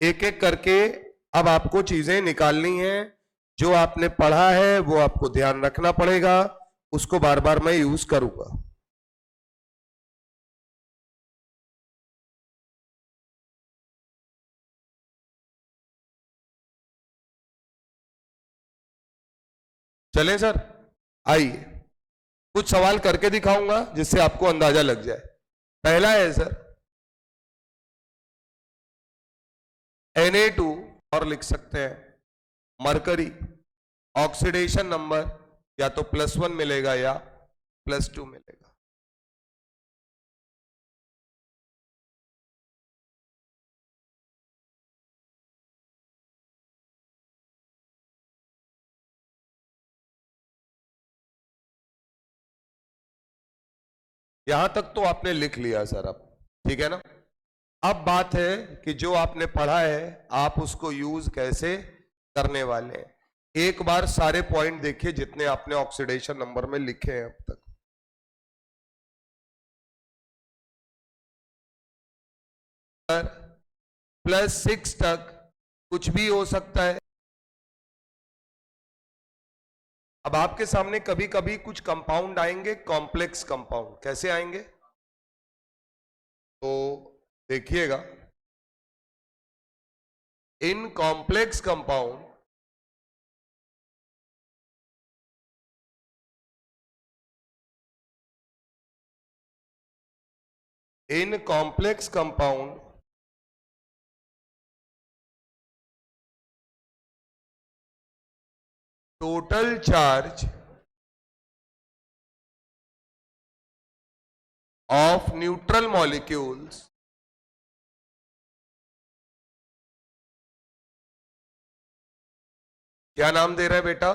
एक एक करके अब आपको चीजें निकालनी है। जो आपने पढ़ा है वो आपको ध्यान रखना पड़ेगा, उसको बार बार मैं यूज करूंगा। चलें सर, आइए कुछ सवाल करके दिखाऊंगा जिससे आपको अंदाजा लग जाए। पहला है सर Na2, और लिख सकते हैं मरकरी, ऑक्सीडेशन नंबर या तो +1 मिलेगा या +2 मिलेगा। यहां तक तो आपने लिख लिया सर, अब ठीक है ना। अब बात है कि जो आपने पढ़ा है आप उसको यूज कैसे करने वाले हैं। एक बार सारे पॉइंट देखिए जितने आपने ऑक्सीडेशन नंबर में लिखे हैं अब तक। +6 तक कुछ भी हो सकता है। अब आपके सामने कभी कभी कुछ कंपाउंड आएंगे, कॉम्प्लेक्स कंपाउंड। कैसे आएंगे तो देखिएगा, इन complex compound total charge of neutral molecules क्या नाम दे रहा है बेटा,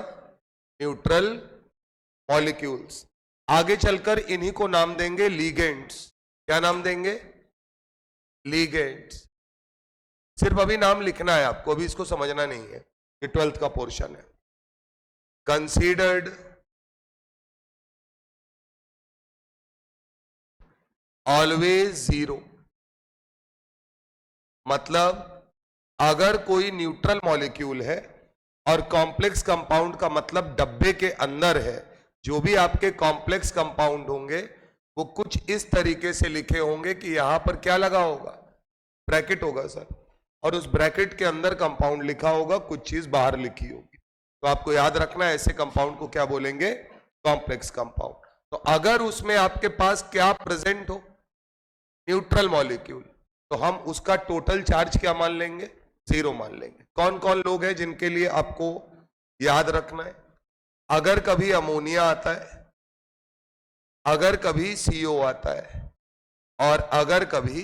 न्यूट्रल मॉलिक्यूल्स। आगे चलकर इन्हीं को नाम देंगे लीगेंड्स। क्या नाम देंगे, लीगेंड्स। सिर्फ अभी नाम लिखना है आपको, अभी इसको समझना नहीं है, ये 12th का पोर्शन है। कंसीडर्ड ऑलवेज 0, मतलब अगर कोई न्यूट्रल मॉलिक्यूल है और कॉम्प्लेक्स कंपाउंड का मतलब डब्बे के अंदर है, जो भी आपके कॉम्प्लेक्स कंपाउंड होंगे वो कुछ इस तरीके से लिखे होंगे कि यहां पर क्या लगा होगा, ब्रैकेट होगा सर, और उस ब्रैकेट के अंदर कंपाउंड लिखा होगा, कुछ चीज बाहर लिखी होगी। तो आपको याद रखना है ऐसे कंपाउंड को क्या बोलेंगे, कॉम्प्लेक्स कंपाउंड। तो अगर उसमें आपके पास क्या प्रेजेंट हो, न्यूट्रल मॉलिक्यूल, तो हम उसका टोटल चार्ज क्या मान लेंगे, 0 मान लेंगे। कौन कौन लोग हैं जिनके लिए आपको याद रखना है, अगर कभी अमोनिया आता है, अगर कभी CO आता है, और अगर कभी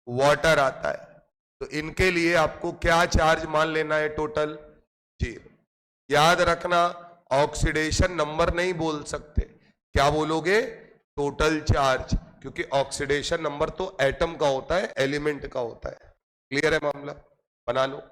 वाटर आता है, तो इनके लिए आपको क्या चार्ज मान लेना है, टोटल 0। याद रखना, ऑक्सीडेशन नंबर नहीं बोल सकते, क्या बोलोगे, टोटल चार्ज, क्योंकि ऑक्सीडेशन नंबर तो एटम का होता है, एलिमेंट का होता है। क्लियर है मामला, बना लो।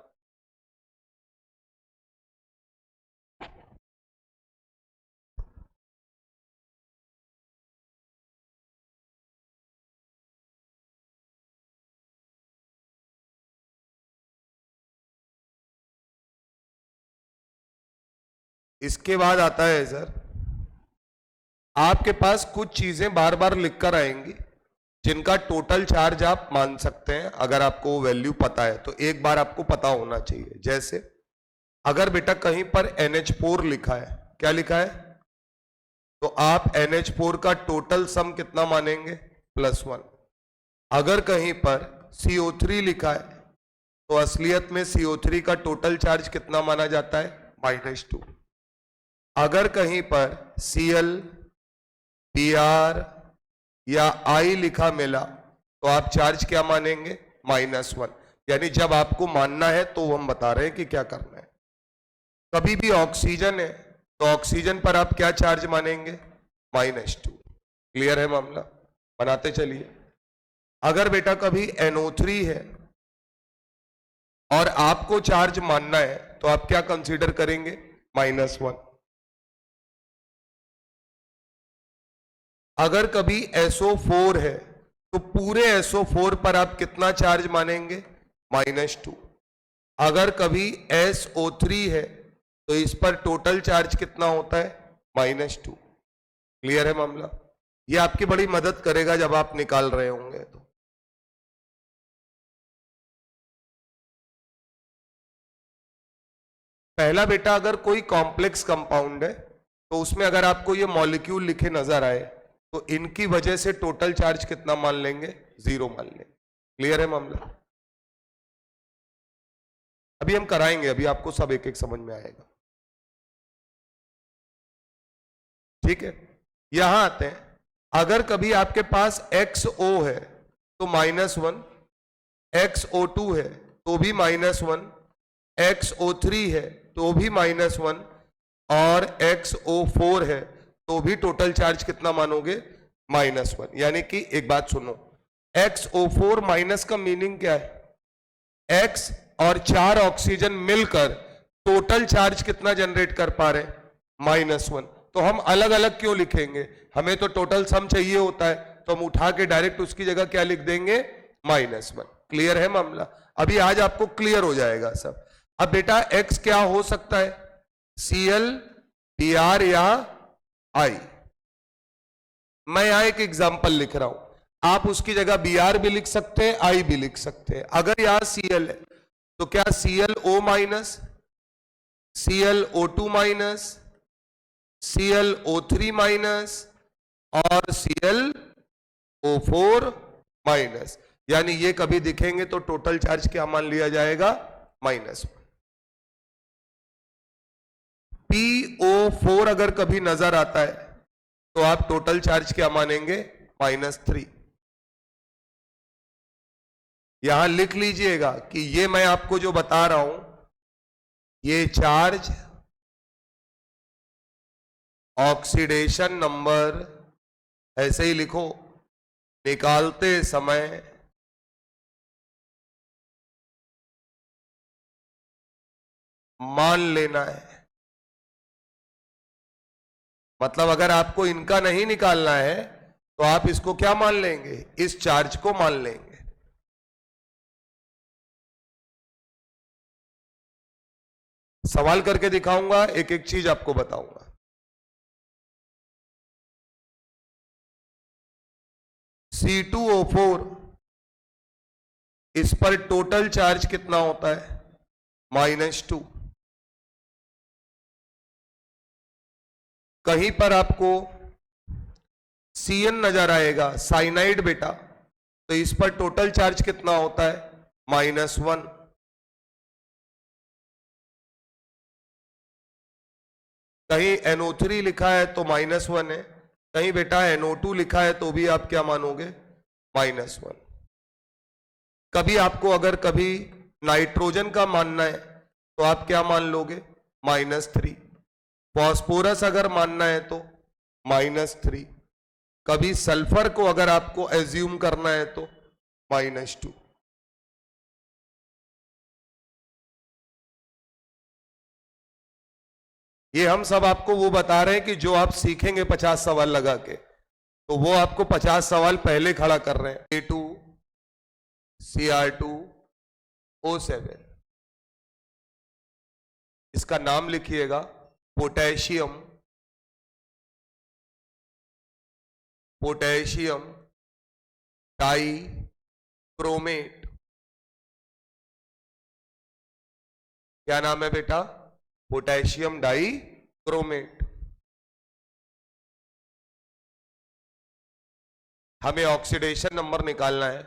इसके बाद आता है सर, आपके पास कुछ चीजें बार बार लिखकर आएंगी जिनका टोटल चार्ज आप मान सकते हैं, अगर आपको वैल्यू पता है तो एक बार आपको पता होना चाहिए। जैसे अगर बेटा कहीं पर NH4 लिखा है, क्या लिखा है, तो आप NH4 का टोटल सम कितना मानेंगे, +1। अगर कहीं पर CO3 लिखा है तो असलियत में CO3 का टोटल चार्ज कितना माना जाता है, -2। अगर कहीं पर Cl, Br या I लिखा मिला तो आप चार्ज क्या मानेंगे, -1। यानी जब आपको मानना है तो हम बता रहे हैं कि क्या करना है। कभी भी ऑक्सीजन है तो ऑक्सीजन पर आप क्या चार्ज मानेंगे, -2। क्लियर है मामला, बनाते चलिए। अगर बेटा कभी NO3 है और आपको चार्ज मानना है तो आप क्या कंसीडर करेंगे, -1। अगर कभी SO4 है तो पूरे SO4 पर आप कितना चार्ज मानेंगे, -2। अगर कभी SO3 है तो इस पर टोटल चार्ज कितना होता है? -2। क्लियर है मामला? ये आपकी बड़ी मदद करेगा जब आप निकाल रहे होंगे तो। पहला बेटा, अगर कोई कॉम्प्लेक्स कंपाउंड है तो उसमें अगर आपको ये मॉलिक्यूल लिखे नजर आए तो इनकी वजह से टोटल चार्ज कितना मान लेंगे? 0 मान लेंगे। क्लियर है मामला? अभी हम कराएंगे, अभी आपको सब एक एक समझ में आएगा। ठीक है, यहां आते हैं। अगर कभी आपके पास XO है तो -1, XO2 है तो भी -1, XO3 है तो भी -1 और XO4 है तो भी टोटल चार्ज कितना मानोगे? -1। यानी कि एक बात सुनो, XO4 माइनस का मीनिंग क्या है? X और 4 ऑक्सीजन मिलकर टोटल चार्ज कितना जनरेट कर पा रहे? -1। तो हम अलग अलग क्यों लिखेंगे? हमें तो टोटल सम चाहिए होता है, तो हम उठा के डायरेक्ट उसकी जगह क्या लिख देंगे? -1। क्लियर है मामला? अभी आज आपको क्लियर हो जाएगा सब। अब बेटा X क्या हो सकता है? Cl, Br या I। मैं यहां एक एग्जांपल लिख रहा हूं, आप उसकी जगह Br भी लिख सकते हैं, I भी लिख सकते हैं। अगर यहां Cl है तो क्या ClO minus, ClO2 minus, ClO3 minus और ClO4 माइनस, यानी ये कभी दिखेंगे तो टोटल चार्ज क्या मान लिया जाएगा? -1। PO4 अगर कभी नजर आता है तो आप टोटल चार्ज क्या मानेंगे? -3। यहां लिख लीजिएगा कि ये मैं आपको जो बता रहा हूं, ये चार्ज ऑक्सीडेशन नंबर, ऐसे ही लिखो, निकालते समय मान लेना है। मतलब अगर आपको इनका नहीं निकालना है तो आप इसको क्या मान लेंगे? इस चार्ज को मान लेंगे। सवाल करके दिखाऊंगा, एक एक चीज आपको बताऊंगा। C2O4, इस पर टोटल चार्ज कितना होता है? -2। कहीं पर आपको CN नजर आएगा, साइनाइड बेटा, तो इस पर टोटल चार्ज कितना होता है? -1। कहीं NO3 लिखा है तो -1 है, कहीं बेटा NO2 लिखा है तो भी आप क्या मानोगे? -1। कभी आपको अगर कभी नाइट्रोजन का मानना है तो आप क्या मान लोगे? -3। फॉस्फोरस अगर मानना है तो -3। कभी सल्फर को अगर आपको एज्यूम करना है तो -2। ये हम सब आपको वो बता रहे हैं कि जो आप सीखेंगे 50 सवाल लगा के, तो वो आपको 50 सवाल पहले खड़ा कर रहे हैं। A2Cr2O7, इसका नाम लिखिएगा, पोटेशियम, पोटेशियम डाई क्रोमेट। क्या नाम है बेटा? Potassium dichromate. हमें ऑक्सीडेशन नंबर निकालना है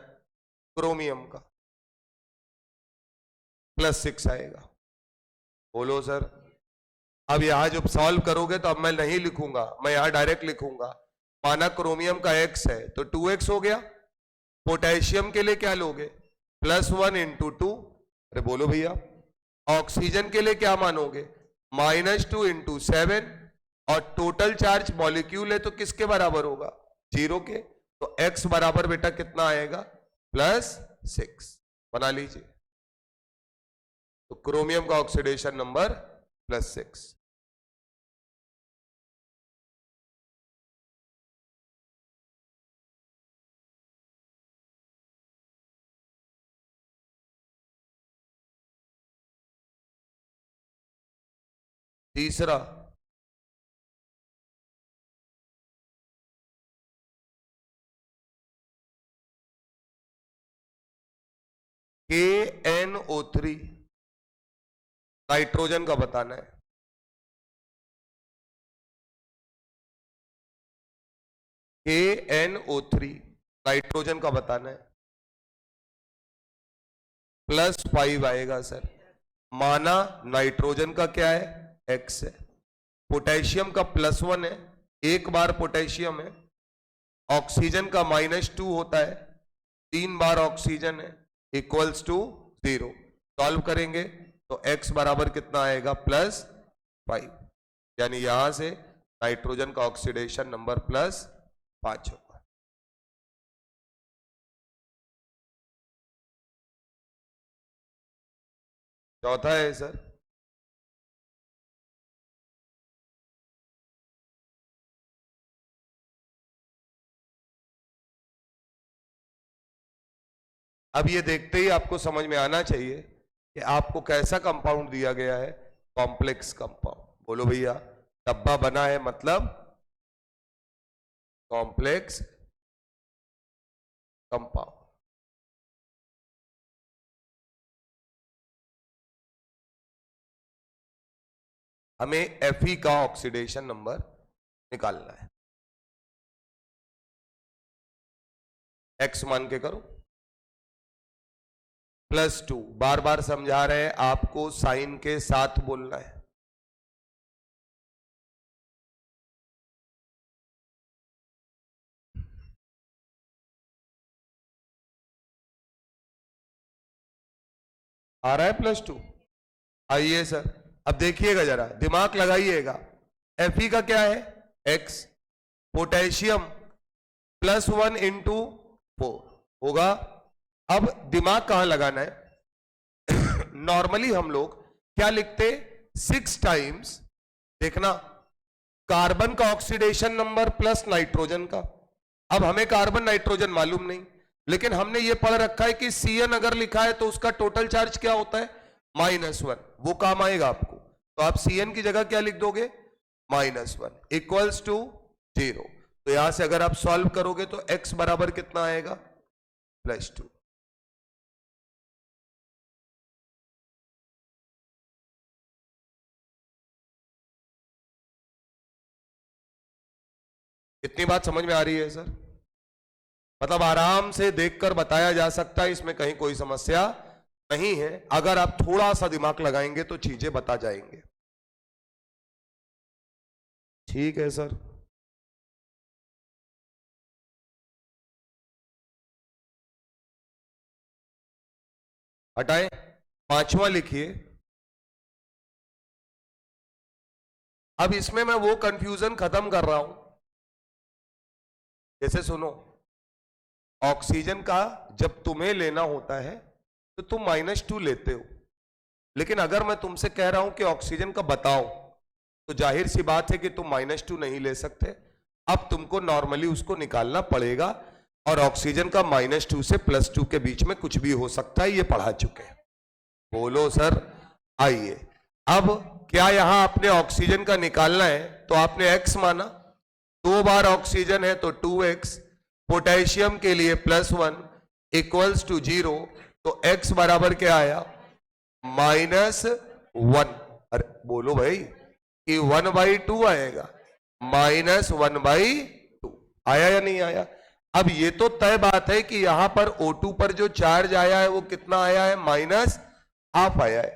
क्रोमियम का, +6 आएगा। बोलो सर। अब यहां जब सॉल्व करोगे तो अब मैं नहीं लिखूंगा, मैं यहां डायरेक्ट लिखूंगा। माना क्रोमियम का X है तो 2X हो गया। पोटेशियम के लिए क्या लोगे? +1 × 2। अरे बोलो भैया। ऑक्सीजन के लिए क्या मानोगे? -2 × 7। और टोटल चार्ज मॉलिक्यूल है तो किसके बराबर होगा? 0 के। तो X बराबर बेटा कितना आएगा? +6। बना लीजिए। तो क्रोमियम का ऑक्सीडेशन नंबर +6। तीसरा KNO3 नाइट्रोजन का बताना है। KNO3 नाइट्रोजन का बताना है। +5 आएगा सर। माना नाइट्रोजन का क्या है, X है। पोटेशियम का +1 है, एक बार पोटेशियम है। ऑक्सीजन का -2 होता है, 3 बार ऑक्सीजन है, इक्वल्स टू 0। सॉल्व करेंगे तो X बराबर कितना आएगा, +5। यानी यहां से नाइट्रोजन का ऑक्सीडेशन नंबर +5 होगा। चौथा है सर, अब ये देखते ही आपको समझ में आना चाहिए कि आपको कैसा कंपाउंड दिया गया है, कॉम्प्लेक्स कंपाउंड। बोलो भैया, डब्बा बना है मतलब कॉम्प्लेक्स कंपाउंड। हमें Fe का ऑक्सीडेशन नंबर निकालना है। X मान के करो, +2। बार बार समझा रहे हैं आपको, साइन के साथ बोलना है। आ रहा है +2। आइए सर, अब देखिएगा जरा, दिमाग लगाइएगा। Fe का क्या है, X। पोटेशियम +1 × 4 होगा। अब दिमाग कहां लगाना है नॉर्मली हम लोग क्या लिखते, 6 टाइम्स, देखना, कार्बन का ऑक्सीडेशन नंबर प्लस नाइट्रोजन का। अब हमें कार्बन नाइट्रोजन मालूम नहीं, लेकिन हमने ये पढ़ रखा है कि Cn अगर लिखा है तो उसका टोटल चार्ज क्या होता है, -1। वो काम आएगा आपको। तो आप Cn की जगह क्या लिख दोगे, -1 इक्वल्स टू 0। तो यहां से अगर आप सॉल्व करोगे तो X बराबर कितना आएगा, +2। इतनी बात समझ में आ रही है सर? मतलब आराम से देखकर बताया जा सकता है, इसमें कहीं कोई समस्या नहीं है। अगर आप थोड़ा सा दिमाग लगाएंगे तो चीजें बता जाएंगे। ठीक है सर। हटाएं, पांचवा लिखिए। अब इसमें मैं वो कंफ्यूजन खत्म कर रहा हूं। जैसे सुनो, ऑक्सीजन का जब तुम्हें लेना होता है तो तुम -2 लेते हो, लेकिन अगर मैं तुमसे कह रहा हूं कि ऑक्सीजन का बताओ, तो जाहिर सी बात है कि तुम -2 नहीं ले सकते। अब तुमको नॉर्मली उसको निकालना पड़ेगा, और ऑक्सीजन का -2 से +2 के बीच में कुछ भी हो सकता है, ये पढ़ा चुके हैं। बोलो सर। आइए, अब क्या यहां आपने ऑक्सीजन का निकालना है, तो आपने X माना, 2 बार ऑक्सीजन है तो 2X, पोटेशियम के लिए +1 इक्वल्स टू 0। तो X बराबर क्या आया, -1। अरे बोलो भाई, कि 1/2 आएगा, -1/2 आया या नहीं आया? अब ये तो तय बात है कि यहां पर O2 पर जो चार्ज आया है वो कितना आया है, -½ आया है।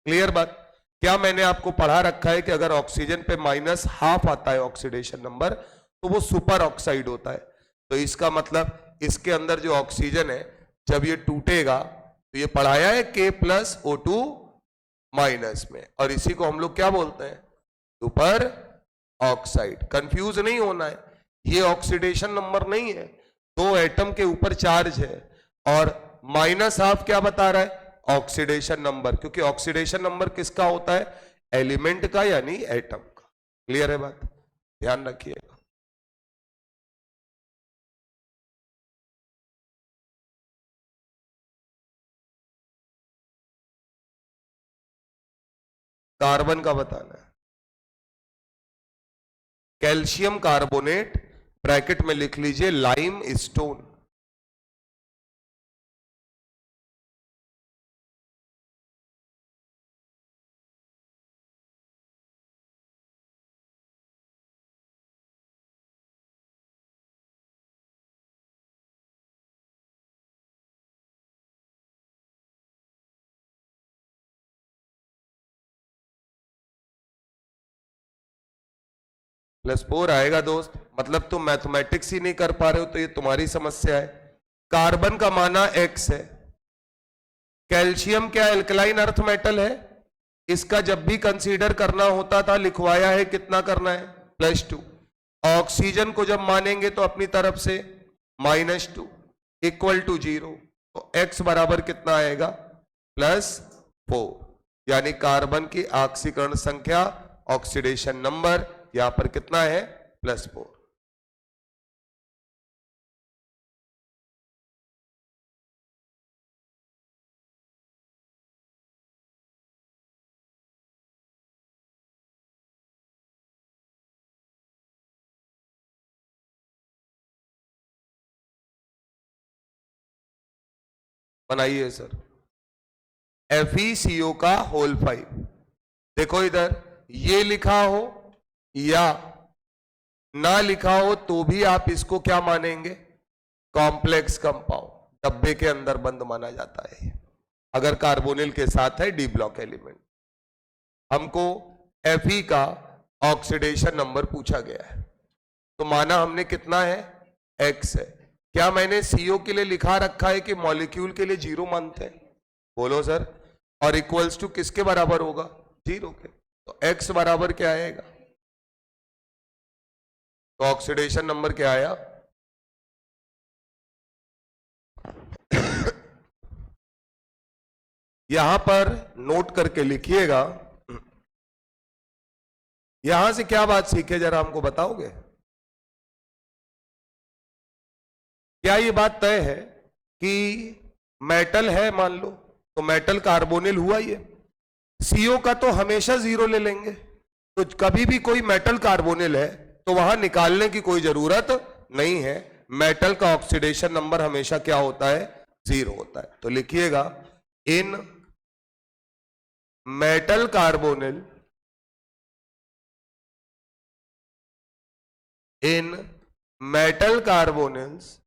क्लियर बात? क्या मैंने आपको पढ़ा रखा है कि अगर ऑक्सीजन पे -½ आता है ऑक्सीडेशन नंबर, तो वो सुपर ऑक्साइड होता है। तो इसका मतलब इसके अंदर जो ऑक्सीजन है, जब ये टूटेगा तो ये पढ़ाया है K+O2- में, और इसी को हम लोग क्या बोलते हैं, सुपर ऑक्साइड। कंफ्यूज नहीं होना है, ये ऑक्सीडेशन नंबर नहीं है, 2 एटम के ऊपर चार्ज है, और -½ क्या बता रहा है, ऑक्सीडेशन नंबर। क्योंकि ऑक्सीडेशन नंबर किसका होता है, एलिमेंट का, यानी एटम का। क्लियर है बात? ध्यान रखिएगा। कार्बन का बताना है। कैल्शियम कार्बोनेट, ब्रैकेट में लिख लीजिए लाइम स्टोन। +4 आएगा दोस्त, मतलब तुम मैथमेटिक्स ही नहीं कर पा रहे हो तो ये तुम्हारी समस्या है। कार्बन का माना X है, कैल्शियम क्या एल्कलाइन अर्थ मेटल है, इसका जब भी कंसीडर करना होता था लिखवाया है, कितना करना है +2। ऑक्सीजन को जब मानेंगे तो अपनी तरफ से -2 इक्वल टू 0, तो X बराबर कितना आएगा +4, यानी कार्बन की ऑक्सीकरण संख्या, ऑक्सीडेशन नंबर यहां पर कितना है +4। बनाइए सर, FeCO का होल 5। देखो इधर ये लिखा हो या ना लिखा हो तो भी आप इसको क्या मानेंगे, कॉम्प्लेक्स कंपाउंड, डब्बे के अंदर बंद माना जाता है अगर कार्बोनिल के साथ है डी ब्लॉक एलिमेंट। हमको Fe का ऑक्सीडेशन नंबर पूछा गया है, तो माना हमने कितना है X है। क्या मैंने CO के लिए लिखा रखा है कि मॉलिक्यूल के लिए 0 मानते हैं, बोलो सर, और इक्वल्स टू किसके बराबर होगा 0 के, तो X बराबर क्या आएगा, तो ऑक्सीडेशन नंबर क्या आया यहां पर नोट करके लिखिएगा। यहां से क्या बात सीखे जरा हमको बताओगे, क्या ये बात तय है कि मेटल है मान लो तो मेटल कार्बोनिल हुआ ये, CO का तो हमेशा 0 ले लेंगे, तो कभी भी कोई मेटल कार्बोनिल है तो वहां निकालने की कोई जरूरत नहीं है, मेटल का ऑक्सीडेशन नंबर हमेशा क्या होता है 0 होता है। तो लिखिएगा इन metal carbonyl, in metal carbonyls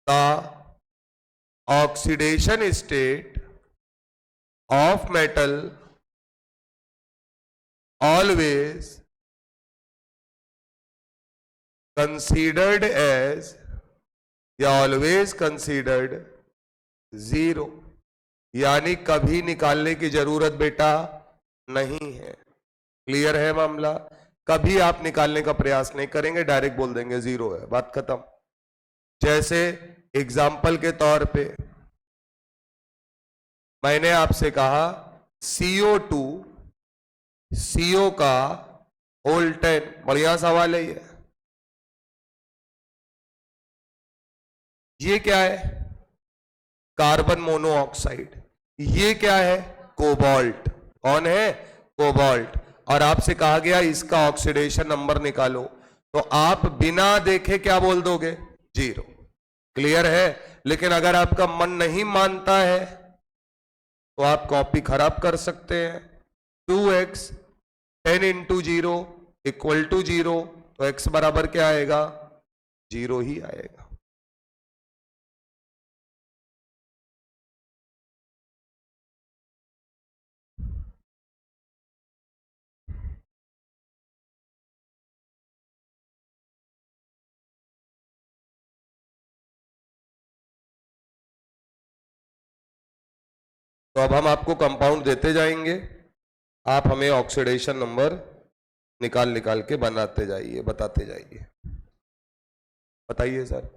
the oxidation state of metal always considered as या always considered 0, यानी कभी निकालने की जरूरत बेटा नहीं है। क्लियर है मामला, कभी आप निकालने का प्रयास नहीं करेंगे, डायरेक्ट बोल देंगे 0 है, बात खत्म। जैसे एग्जाम्पल के तौर पे मैंने आपसे कहा CO2 CO का होल 10, बढ़िया सवाल है ये क्या है कार्बन मोनोऑक्साइड, ये क्या है कोबाल्ट, कौन है कोबाल्ट, और आपसे कहा गया इसका ऑक्सीडेशन नंबर निकालो, तो आप बिना देखे क्या बोल दोगे 0। क्लियर है, लेकिन अगर आपका मन नहीं मानता है तो आप कॉपी खराब कर सकते हैं। 2x 10 इंटू 0 इक्वल टू 0, तो x बराबर क्या आएगा 0 ही आएगा। तो अब हम आपको कंपाउंड देते जाएंगे, आप हमें ऑक्सीडेशन नंबर निकाल निकाल के बनाते जाइए, बताते जाइए। बताइए सर।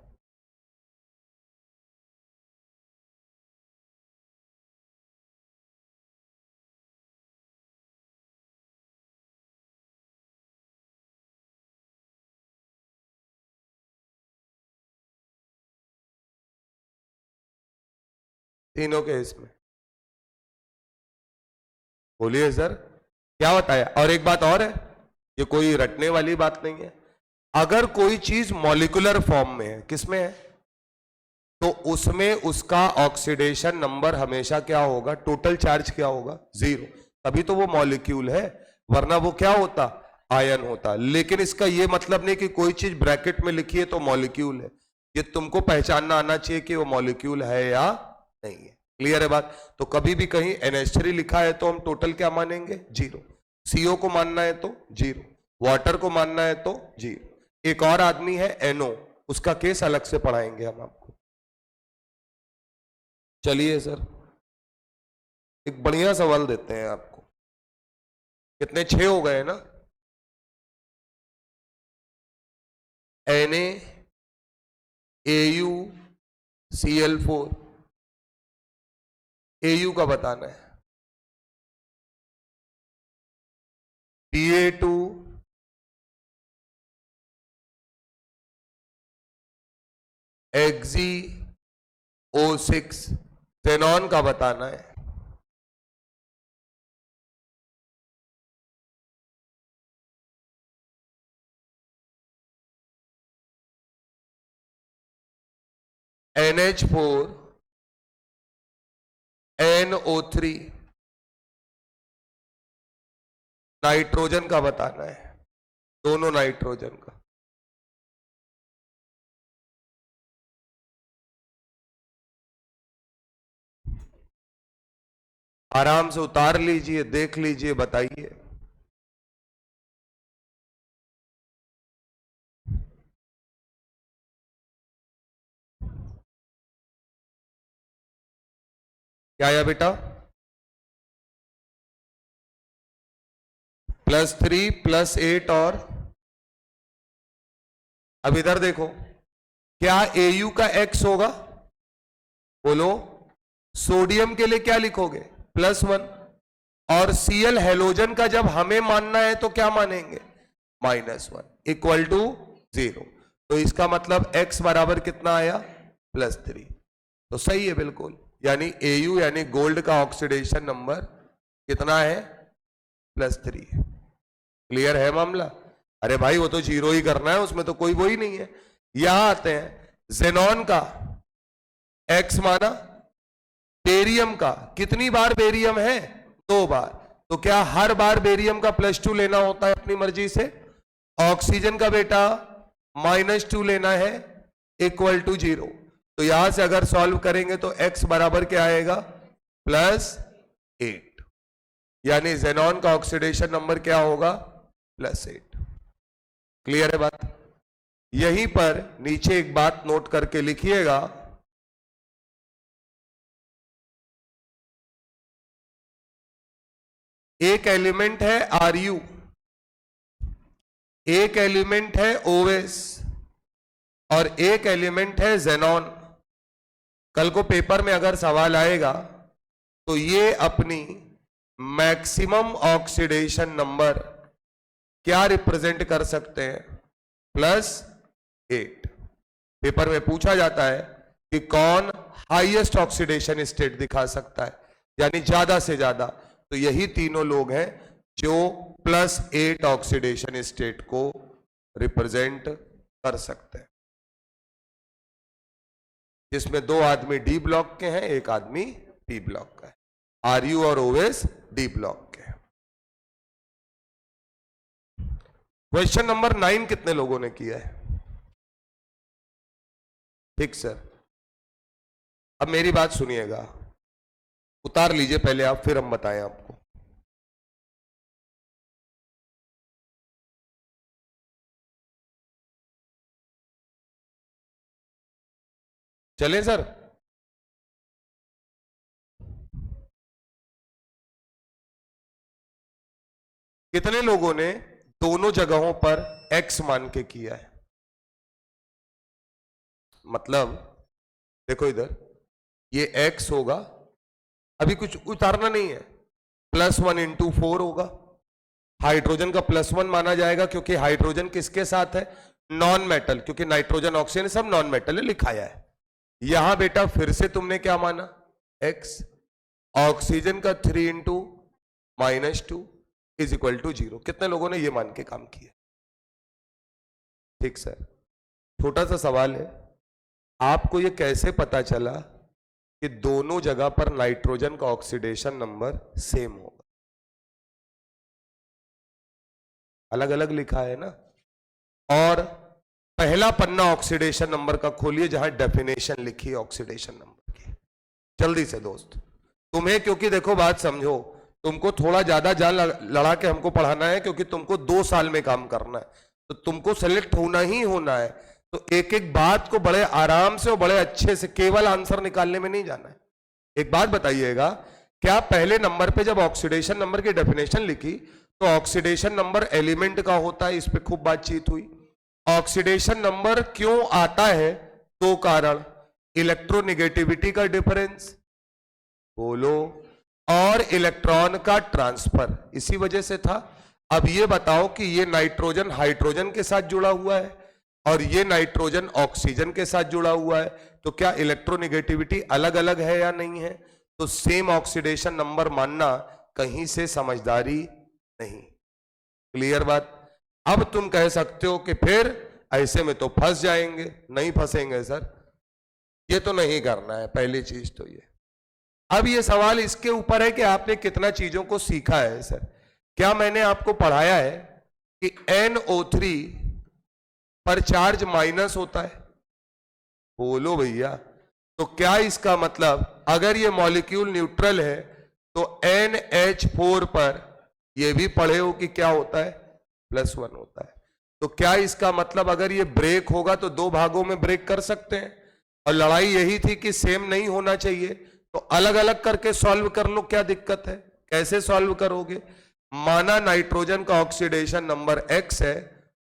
तीनों के इसमें बोलिए सर क्या बताया, और एक बात और है ये कोई रटने वाली बात नहीं है। अगर कोई चीज मॉलिक्यूलर फॉर्म में है, किसमें है, तो उसमें उसका ऑक्सीडेशन नंबर हमेशा क्या होगा, टोटल चार्ज क्या होगा, 0, तभी तो वो मॉलिक्यूल है, वरना वो क्या होता, आयन होता। लेकिन इसका ये मतलब नहीं कि कोई चीज ब्रैकेट में लिखी है तो मॉलिक्यूल है, ये तुमको पहचानना आना चाहिए कि वो मॉलिक्यूल है या नहीं है। क्लियर है बात। तो कभी भी कहीं NH3 लिखा है तो हम टोटल क्या मानेंगे, 0। CO को मानना है तो 0, वाटर को मानना है तो 0। एक और आदमी है NO, उसका केस अलग से पढ़ाएंगे हम आपको। चलिए सर, एक बढ़िया सवाल देते हैं आपको। कितने, 6 हो गए ना। Na AU Cl4, AU का बताना है, Pa2 HgO6, xenon का बताना है, NH4 NO3, नाइट्रोजन का बताना है, दोनों नाइट्रोजन का। आराम से उतार लीजिए, देख लीजिए, बताइए। क्या आया बेटा, +3 +8 और अब इधर देखो, क्या AU का X होगा, बोलो। सोडियम के लिए क्या लिखोगे, +1, और Cl हेलोजन का जब हमें मानना है तो क्या मानेंगे, -1 इक्वल टू 0। तो इसका मतलब X बराबर कितना आया, +3। तो सही है बिल्कुल, यानी AU यानी गोल्ड का ऑक्सीडेशन नंबर कितना है, +3। क्लियर है मामला। अरे भाई वो तो 0 ही करना है, उसमें तो कोई वो ही नहीं है। यहां आते हैं, जेनॉन का X माना, बेरियम का कितनी बार बेरियम है, 2 बार। तो क्या हर बार बेरियम का +2 लेना होता है अपनी मर्जी से, ऑक्सीजन का बेटा -2 लेना है इक्वल टू 0। तो यहां से अगर सॉल्व करेंगे तो X बराबर क्या आएगा, +8, यानी जेनॉन का ऑक्सीडेशन नंबर क्या होगा, +8। क्लियर है बात। यहीं पर नीचे एक बात नोट करके लिखिएगा, एक एलिमेंट है Ru, एक एलिमेंट है OS और एक एलिमेंट है जेनॉन। कल को पेपर में अगर सवाल आएगा तो ये अपनी मैक्सिमम ऑक्सीडेशन नंबर क्या रिप्रेजेंट कर सकते हैं, +8। पेपर में पूछा जाता है कि कौन हाईएस्ट ऑक्सीडेशन स्टेट दिखा सकता है, यानी ज्यादा से ज्यादा, तो यही तीनों लोग हैं जो +8 ऑक्सीडेशन स्टेट को रिप्रेजेंट कर सकते हैं, जिसमें 2 आदमी डी ब्लॉक के हैं, एक आदमी पी ब्लॉक का है। Ru और OS डी ब्लॉक के हैं। क्वेश्चन नंबर 9 कितने लोगों ने किया है, ठीक सर। अब मेरी बात सुनिएगा, उतार लीजिए पहले आप, फिर हम बताएं आपको। चले सर, कितने लोगों ने दोनों जगहों पर X मान के किया है, मतलब देखो इधर ये X होगा, अभी कुछ उतारना नहीं है, +1 × 4 होगा। हाइड्रोजन का +1 माना जाएगा क्योंकि हाइड्रोजन किसके साथ है, नॉन मेटल, क्योंकि नाइट्रोजन ऑक्सीजन सब नॉन मेटल है, लिखाया है। यहां बेटा फिर से तुमने क्या माना, X। ऑक्सीजन का 3 × -2, इज इक्वल टू 0। कितने लोगों ने ये मान के काम किया? ठीक सर। छोटा सा सवाल है, आपको ये कैसे पता चला कि दोनों जगह पर नाइट्रोजन का ऑक्सीडेशन नंबर सेम होगा? अलग अलग लिखा है ना। और पहला पन्ना ऑक्सीडेशन नंबर का खोलिए जहां डेफिनेशन लिखी है ऑक्सीडेशन नंबर की, जल्दी से दोस्त। तुम्हें, क्योंकि देखो बात समझो, तुमको थोड़ा ज्यादा जान लड़ा के हमको पढ़ाना है, क्योंकि तुमको 2 साल में काम करना है, तो तुमको सेलेक्ट होना ही होना है। तो एक एक बात को बड़े आराम से और बड़े अच्छे से, केवल आंसर निकालने में नहीं जाना है। एक बात बताइएगा, क्या पहले नंबर पे जब ऑक्सीडेशन नंबर की डेफिनेशन लिखी तो ऑक्सीडेशन नंबर एलिमेंट का होता है? इस पे खूब बातचीत हुई। ऑक्सीडेशन नंबर क्यों आता है? 2 कारण, इलेक्ट्रोनेगेटिविटी का डिफरेंस, बोलो, और इलेक्ट्रॉन का ट्रांसफर, इसी वजह से था। अब ये बताओ कि ये नाइट्रोजन हाइड्रोजन के साथ जुड़ा हुआ है और ये नाइट्रोजन ऑक्सीजन के साथ जुड़ा हुआ है, तो क्या इलेक्ट्रोनेगेटिविटी अलग अलग है या नहीं है? तो सेम ऑक्सीडेशन नंबर मानना कहीं से समझदारी नहीं। क्लियर बात? अब तुम कह सकते हो कि फिर ऐसे में तो फंस जाएंगे। नहीं फंसेंगे सर, ये तो नहीं करना है, पहली चीज तो ये। अब ये सवाल इसके ऊपर है कि आपने कितना चीजों को सीखा है सर। क्या मैंने आपको पढ़ाया है कि NO3 पर चार्ज माइनस होता है? बोलो भैया। तो क्या इसका मतलब अगर ये मॉलिक्यूल न्यूट्रल है तो NH4 पर ये भी पढ़े हो कि क्या होता है? +1 होता है। तो क्या इसका मतलब अगर ये ब्रेक होगा तो 2 भागों में ब्रेक कर सकते हैं? और लड़ाई यही थी कि सेम नहीं होना चाहिए, तो अलग अलग करके सॉल्व कर लो, क्या दिक्कत है? कैसे सॉल्व करोगे? माना नाइट्रोजन का ऑक्सीडेशन नंबर X है,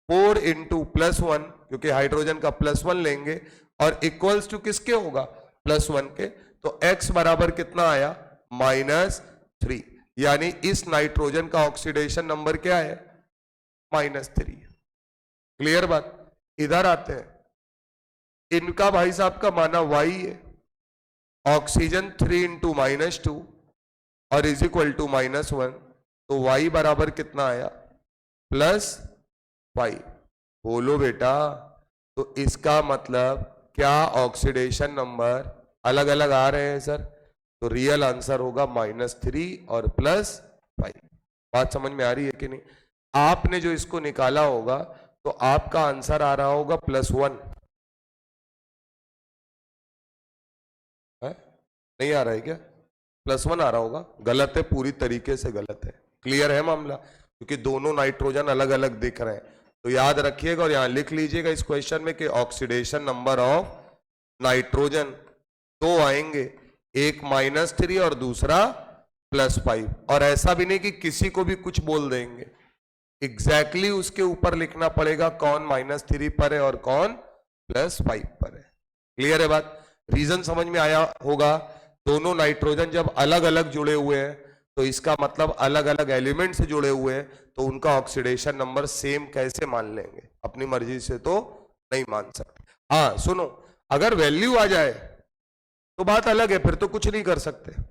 4 × +1, क्योंकि हाइड्रोजन का +1 लेंगे, और इक्वल्स टू किसके होगा? +1 के। तो X बराबर कितना आया? -3। यानी इस नाइट्रोजन का ऑक्सीडेशन नंबर क्या है? -3। क्लियर बात? इधर आते हैं, इनका भाई साहब का माना Y है, ऑक्सीजन 3 × -2 और इज इक्वल टू -1, तो Y बराबर कितना आया? +5। बोलो बेटा। तो इसका मतलब क्या ऑक्सीडेशन नंबर अलग अलग आ रहे हैं सर? तो रियल आंसर होगा -3 और +5। बात समझ में आ रही है कि नहीं? आपने जो इसको निकाला होगा तो आपका आंसर आ रहा होगा +1 है? नहीं आ रहा है क्या? +1 आ रहा होगा। गलत है, पूरी तरीके से गलत है। क्लियर है मामला? क्योंकि दोनों नाइट्रोजन अलग अलग दिख रहे हैं। तो याद रखिएगा और यहां लिख लीजिएगा इस क्वेश्चन में कि ऑक्सीडेशन नंबर ऑफ नाइट्रोजन 2 आएंगे, एक -3 और दूसरा +5। और ऐसा भी नहीं कि किसी को भी कुछ बोल देंगे, एग्जैक्टली उसके ऊपर लिखना पड़ेगा कौन -3 पर है और कौन +5 पर है। क्लियर है बात? रीजन समझ में आया होगा। दोनों नाइट्रोजन जब अलग अलग जुड़े हुए हैं तो इसका मतलब अलग अलग एलिमेंट से जुड़े हुए हैं, तो उनका ऑक्सीडेशन नंबर सेम कैसे मान लेंगे? अपनी मर्जी से तो नहीं मान सकते। हाँ सुनो, अगर वैल्यू आ जाए तो बात अलग है, फिर तो कुछ नहीं कर सकते।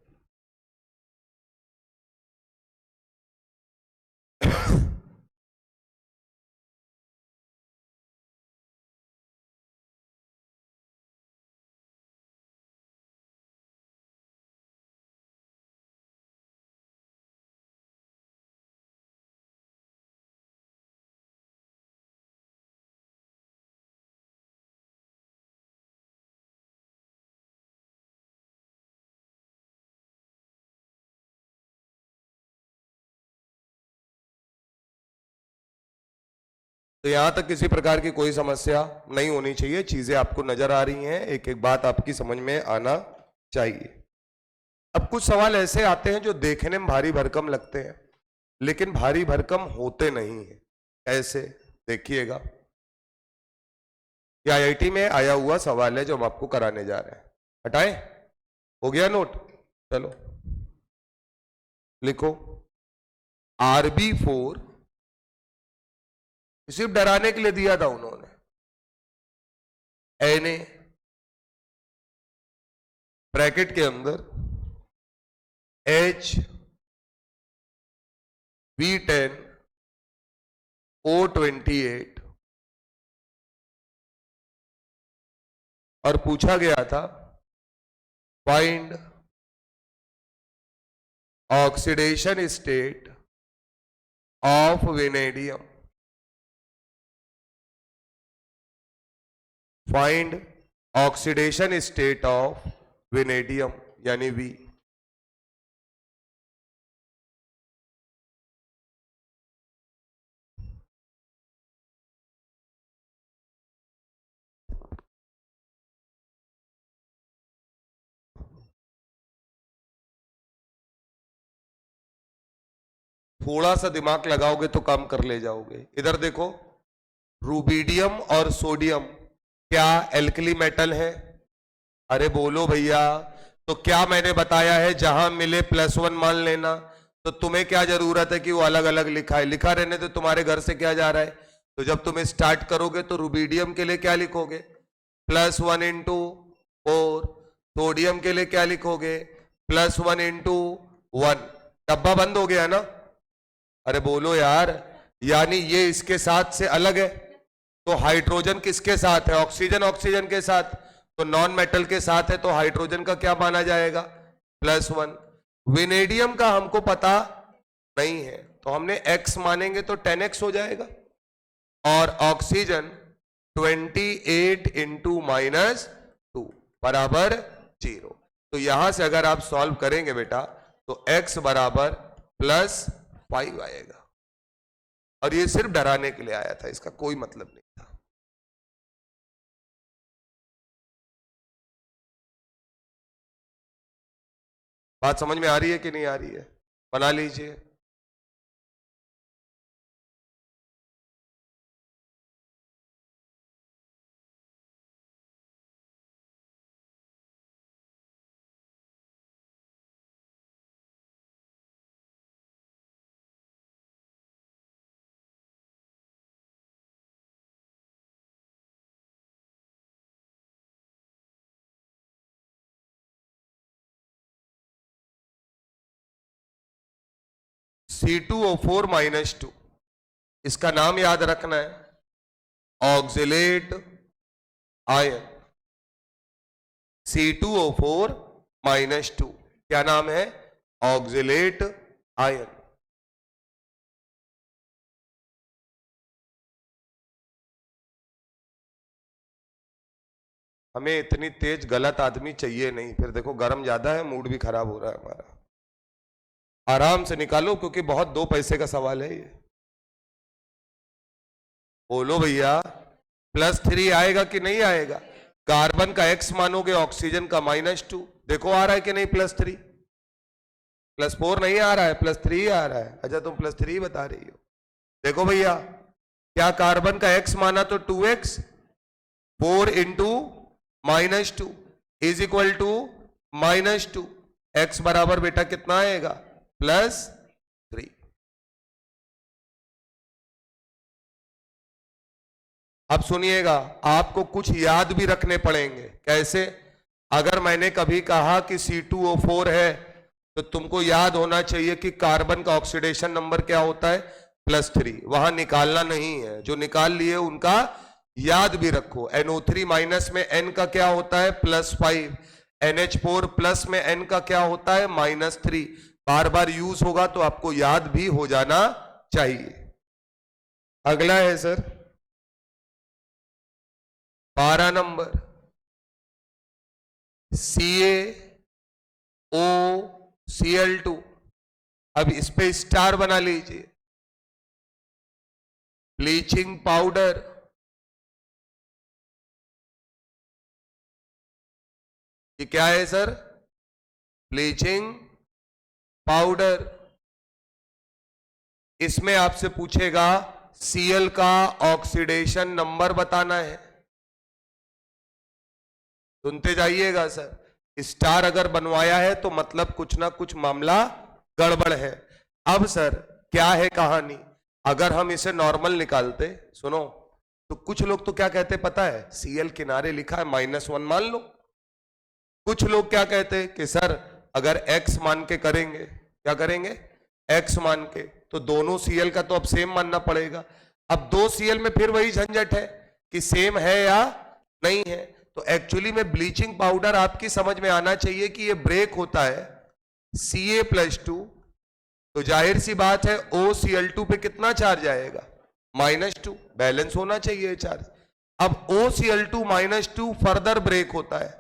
तो यहां तक किसी प्रकार की कोई समस्या नहीं होनी चाहिए। चीजें आपको नजर आ रही हैं, एक एक बात आपकी समझ में आना चाहिए। अब कुछ सवाल ऐसे आते हैं जो देखने में भारी भरकम लगते हैं लेकिन भारी भरकम होते नहीं है। ऐसे देखिएगा, ये IIT में आया हुआ सवाल है जो हम आपको कराने जा रहे हैं। हटाएं? हो गया नोट? चलो लिखो, RB4 सिर्फ डराने के लिए दिया था उन्होंने। Na ब्रैकेट के अंदर H B10 O28 और पूछा गया था find oxidation state of vanadium, find oxidation state of vanadium यानी V। थोड़ा सा दिमाग लगाओगे तो काम कर ले जाओगे। इधर देखो, रूबिडियम और सोडियम क्या एल्कली मेटल है? अरे बोलो भैया। तो क्या मैंने बताया है, जहां मिले +1 मान लेना। तो तुम्हें क्या जरूरत है कि वो अलग अलग लिखा है? लिखा रहने तो तुम्हारे घर से क्या जा रहा है। तो जब तुम स्टार्ट करोगे तो रूबिडियम के लिए क्या लिखोगे? +1 × 4। सोडियम के लिए क्या लिखोगे? +1 × 1। डब्बा बंद हो गया ना? अरे बोलो यार। यानी ये इसके साथ से अलग है। तो हाइड्रोजन किसके साथ है? ऑक्सीजन ऑक्सीजन के साथ। तो नॉन मेटल के साथ है, तो हाइड्रोजन का क्या माना जाएगा? +1। वेनेडियम का हमको पता नहीं है, तो हमने x मानेंगे तो 10x हो जाएगा। और ऑक्सीजन 28 × -2 बराबर 0। तो यहां से अगर आप सॉल्व करेंगे बेटा तो x बराबर +5 आएगा। और ये सिर्फ डराने के लिए आया था, इसका कोई मतलब नहीं था। बात समझ में आ रही है कि नहीं आ रही है? बना लीजिए। C2O4 -2, इसका नाम याद रखना है, ऑक्सिलेट आयन। C2O4 -2 क्या नाम है? Oxalate ion. हमें इतनी तेज गलत आदमी चाहिए नहीं, फिर देखो गर्म ज्यादा है, मूड भी खराब हो रहा है हमारा। आराम से निकालो क्योंकि बहुत 2 पैसे का सवाल है ये। बोलो भैया, +3 आएगा कि नहीं आएगा? कार्बन का x मानोगे, ऑक्सीजन का -2। देखो आ रहा है कि नहीं? +3। +4 नहीं आ रहा है, +3 आ रहा है। अच्छा तुम +3 बता रही हो। देखो भैया, क्या कार्बन का x माना तो 2x, 4 × -2 = -2। x बराबर बेटा कितना आएगा? +3। अब सुनिएगा, आपको कुछ याद भी रखने पड़ेंगे। कैसे? अगर मैंने कभी कहा कि C2O4 है तो तुमको याद होना चाहिए कि कार्बन का ऑक्सीडेशन नंबर क्या होता है? +3। वहां निकालना नहीं है, जो निकाल लिए उनका याद भी रखो। NO3- में N का क्या होता है? +5। NH4+ में N का क्या होता है? -3। बार बार यूज होगा तो आपको याद भी हो जाना चाहिए। अगला है सर 12 नंबर, CaOCl2। अब इस पे स्टार बना लीजिए। ब्लीचिंग पाउडर, ये क्या है सर? Bleaching powder. इसमें आपसे पूछेगा Cl का ऑक्सीडेशन नंबर बताना है। सुनते जाइएगा सर, स्टार अगर बनवाया है तो मतलब कुछ ना कुछ मामला गड़बड़ है। अब सर क्या है कहानी? अगर हम इसे नॉर्मल निकालते, सुनो, तो कुछ लोग तो क्या कहते पता है? Cl किनारे लिखा है -1 मान लो। कुछ लोग क्या कहते हैं कि सर अगर x मान के करेंगे, क्या करेंगे? x मान के, तो दोनों Cl का तो अब सेम मानना पड़ेगा। अब दो Cl में फिर वही झंझट है कि सेम है या नहीं है। तो एक्चुअली में ब्लीचिंग पाउडर आपकी समझ में आना चाहिए कि ये ब्रेक होता है Ca+2, तो जाहिर सी बात है OCl2 पे कितना चार्ज आएगा, -2, बैलेंस होना चाहिए चार्ज। अब OCl2 -2 फर्दर ब्रेक होता है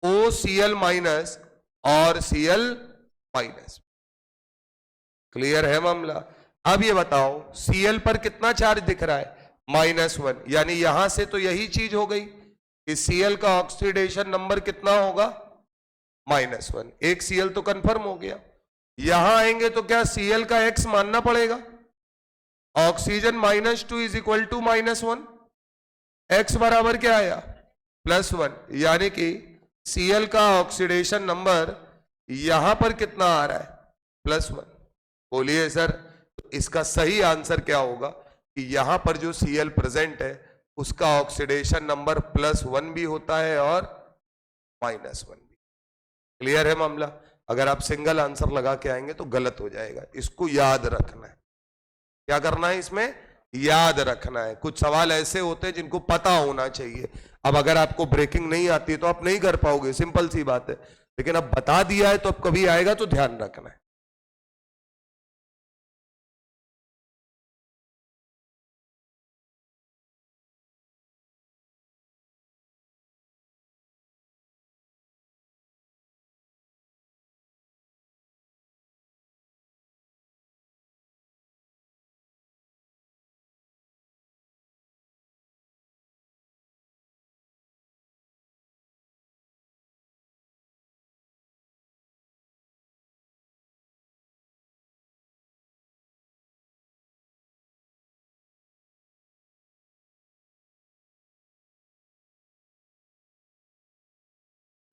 OCl- और Cl-। क्लियर है मामला। अब ये बताओ Cl पर कितना चार्ज दिख रहा है, -1, यानी यहां से तो यही चीज हो गई कि Cl का ऑक्सीडेशन नंबर कितना होगा, -1। एक Cl तो कंफर्म हो गया। यहां आएंगे तो क्या Cl का x मानना पड़ेगा, oxygen -2 is equal to -1, x बराबर क्या आया, +1, यानी कि Cl का ऑक्सीडेशन नंबर यहां पर कितना आ रहा है, +1। बोलिए सर, तो इसका सही आंसर क्या होगा कि यहां पर जो Cl प्रेजेंट है उसका ऑक्सीडेशन नंबर +1 भी होता है और -1 भी। क्लियर है मामला। अगर आप सिंगल आंसर लगा के आएंगे तो गलत हो जाएगा, इसको याद रखना है। क्या करना है इसमें, याद रखना है। कुछ सवाल ऐसे होते हैं जिनको पता होना चाहिए। अब अगर आपको ब्रेकिंग नहीं आती है तो आप नहीं कर पाओगे, सिंपल सी बात है। लेकिन अब बता दिया है तो अब कभी आएगा तो ध्यान रखना है।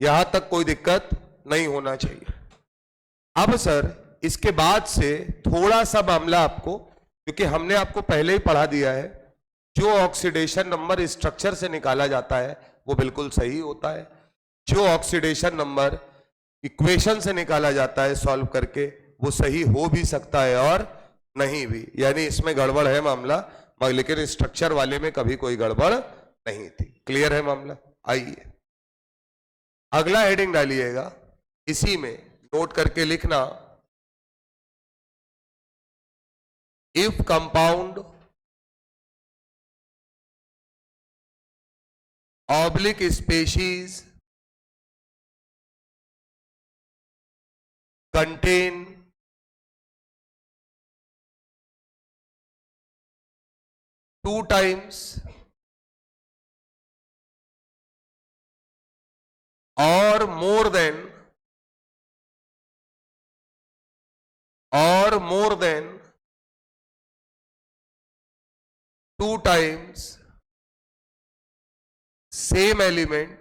यहां तक कोई दिक्कत नहीं होना चाहिए। अब सर इसके बाद से थोड़ा सा मामला आपको, क्योंकि हमने आपको पहले ही पढ़ा दिया है, जो ऑक्सीडेशन नंबर स्ट्रक्चर से निकाला जाता है वो बिल्कुल सही होता है। जो ऑक्सीडेशन नंबर इक्वेशन से निकाला जाता है सॉल्व करके वो सही हो भी सकता है और नहीं भी, यानी इसमें गड़बड़ है मामला, लेकिन स्ट्रक्चर वाले में कभी कोई गड़बड़ नहीं थी। क्लियर है मामला। आइए अगला हेडिंग डालिएगा, इसी में नोट करके लिखना, if compound oblique species contain two times or more than two times same element,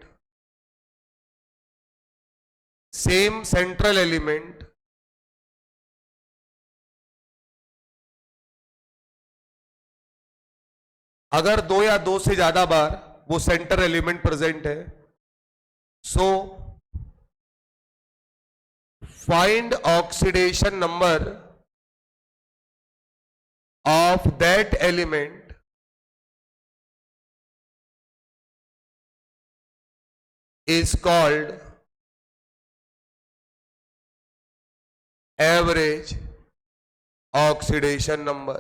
same central element, अगर दो या दो से ज्यादा बार वो सेंटर एलिमेंट प्रेजेंट है, so find oxidation number of that element is called average oxidation number.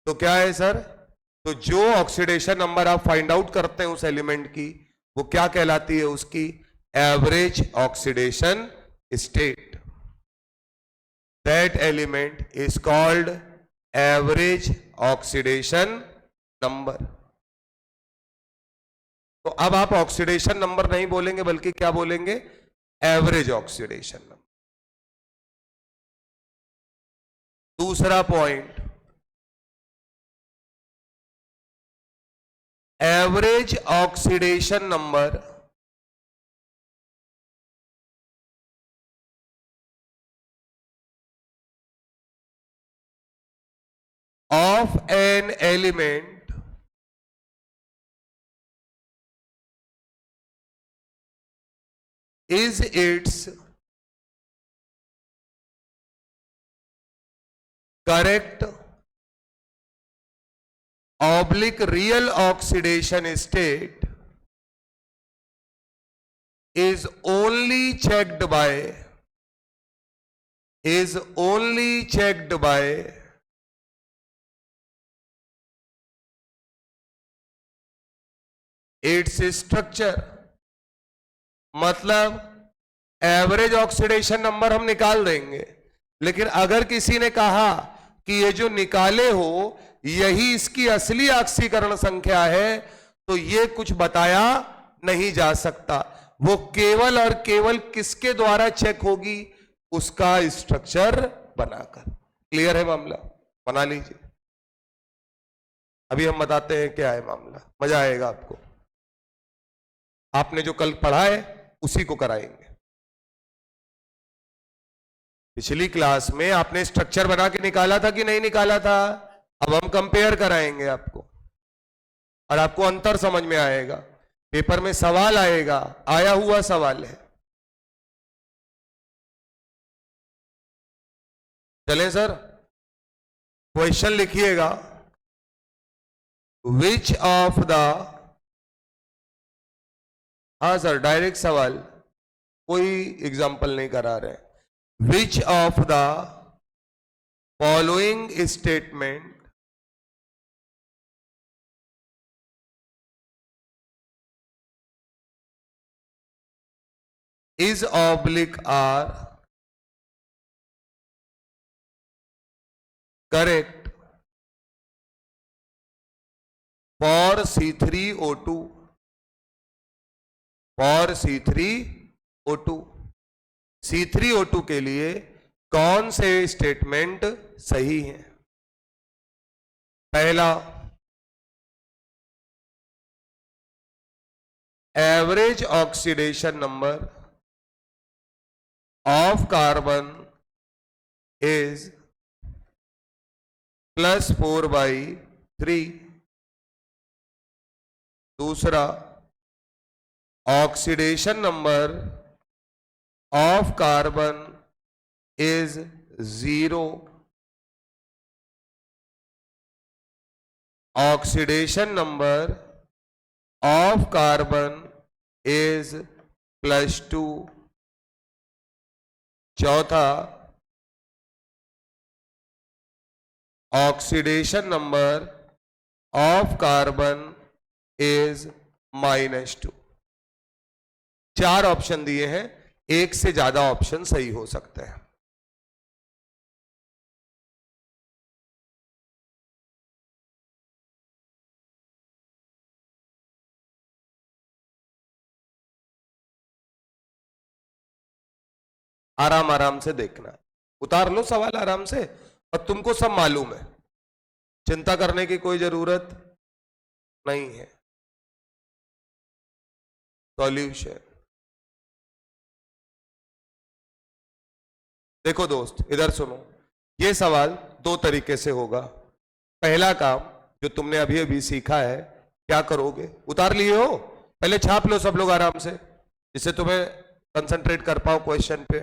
तो क्या है सर, तो जो ऑक्सीडेशन नंबर आप फाइंड आउट करते हैं उस एलिमेंट की, वो क्या कहलाती है, उसकी average oxidation state. That element is called average oxidation number. तो अब आप ऑक्सीडेशन नंबर नहीं बोलेंगे बल्कि क्या बोलेंगे, एवरेज ऑक्सीडेशन नंबर। दूसरा point, average oxidation number of an element is its correct oblique real oxidation state is only checked by its structure। मतलब एवरेज ऑक्सीडेशन नंबर हम निकाल देंगे, लेकिन अगर किसी ने कहा कि ये जो निकाले हो यही इसकी असली ऑक्सीकरण संख्या है, तो ये कुछ बताया नहीं जा सकता। वो केवल और केवल किसके द्वारा चेक होगी? उसका स्ट्रक्चर बनाकर। क्लियर है मामला? बना लीजिए। अभी हम बताते हैं क्या है मामला, मजा आएगा आपको। आपने जो कल पढ़ा है उसी को कराएंगे। पिछली क्लास में आपने स्ट्रक्चर बना के निकाला था कि नहीं निकाला था? अब हम कंपेयर कराएंगे आपको और आपको अंतर समझ में आएगा। पेपर में सवाल आएगा, आया हुआ सवाल है। चलें सर, क्वेश्चन लिखिएगा। विच ऑफ द, हाँ सर डायरेक्ट सवाल, कोई एग्जाम्पल नहीं करा रहे। Which of the following statement is oblique are correct for C3O2 C3O2 के लिए कौन से स्टेटमेंट सही है? पहला, average oxidation number of carbon is +4/3। दूसरा, oxidation number of carbon is 0। Oxidation number of carbon is +2। चौथा, oxidation number of carbon is -2। 4 option दिए हैं, एक से ज्यादा ऑप्शन सही हो सकते हैं। आराम आराम से देखना, उतार लो सवाल आराम से, और तुमको सब मालूम है, चिंता करने की कोई जरूरत नहीं है। सॉल्यूशन देखो दोस्त, इधर सुनो। ये सवाल 2 तरीके से होगा। पहला काम जो तुमने अभी अभी सीखा है, क्या करोगे? उतार लिए हो? पहले छाप लो सब लोग आराम से, जिससे तुम्हें कंसंट्रेट कर पाओ क्वेश्चन पे।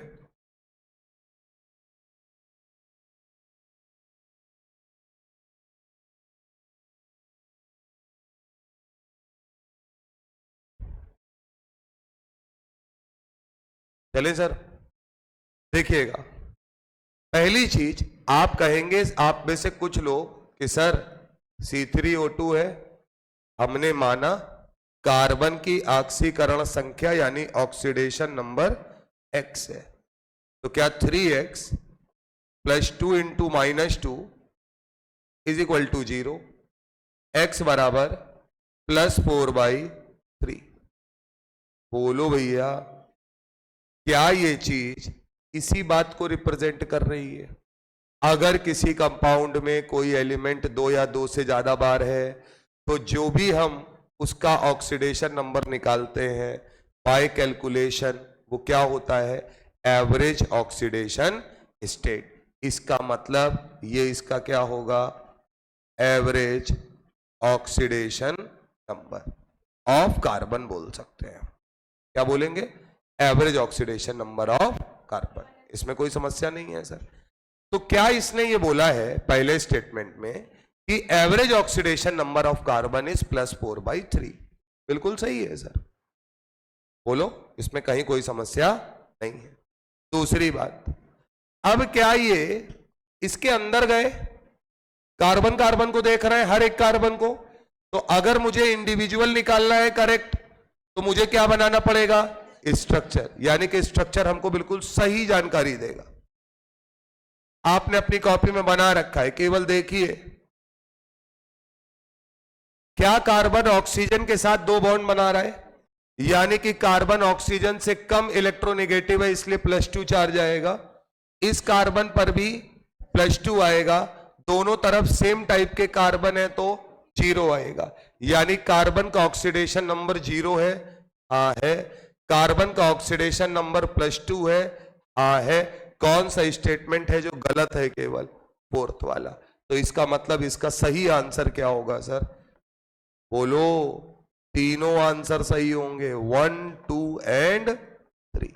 चले सर, देखिएगा। पहली चीज आप कहेंगे, आप में से कुछ लोग, कि सर C3O2 है, हमने माना कार्बन की ऑक्सीकरण संख्या यानी ऑक्सीडेशन नंबर x है, तो क्या 3x + 2 × -2 = 0, x बराबर +4/3। बोलो भैया, क्या ये चीज इसी बात को रिप्रेजेंट कर रही है? अगर किसी कंपाउंड में कोई एलिमेंट 2 या 2 से ज्यादा बार है, तो जो भी हम उसका ऑक्सीडेशन नंबर निकालते हैं बाय कैलकुलेशन, वो क्या होता है? Average oxidation state. इसका मतलब ये इसका क्या होगा? Average oxidation number of carbon बोल सकते हैं। क्या बोलेंगे? Average oxidation number of carbon. इसमें कोई समस्या नहीं है सर। तो क्या इसने ये बोला है पहले स्टेटमेंट में कि average oxidation number of carbon is +4/3। बिल्कुल सही है सर, बोलो, इसमें कहीं कोई समस्या नहीं है। दूसरी बात, अब क्या ये इसके अंदर गए, कार्बन कार्बन को देख रहे हैं, हर एक कार्बन को, तो अगर मुझे इंडिविजुअल निकालना है करेक्ट, तो मुझे क्या बनाना पड़ेगा, स्ट्रक्चर, यानी कि स्ट्रक्चर हमको बिल्कुल सही जानकारी देगा। आपने अपनी कॉपी में बना रखा है, केवल देखिए, क्या कार्बन ऑक्सीजन के साथ 2 बॉन्ड बना रहा है, यानी कि कार्बन ऑक्सीजन से कम इलेक्ट्रोनेगेटिव है, इसलिए +2 चार्ज आएगा। इस कार्बन पर भी +2 आएगा, दोनों तरफ सेम टाइप के कार्बन है तो 0 आएगा, यानी कार्बन का ऑक्सीडेशन नंबर 0 है, हाँ है। कार्बन का ऑक्सीडेशन नंबर +2 है, हाँ है। कौन सा स्टेटमेंट है जो गलत है, केवल 4th वाला। तो इसका मतलब इसका सही आंसर क्या होगा सर, बोलो, तीनों आंसर सही होंगे, 1, 2 एंड 3।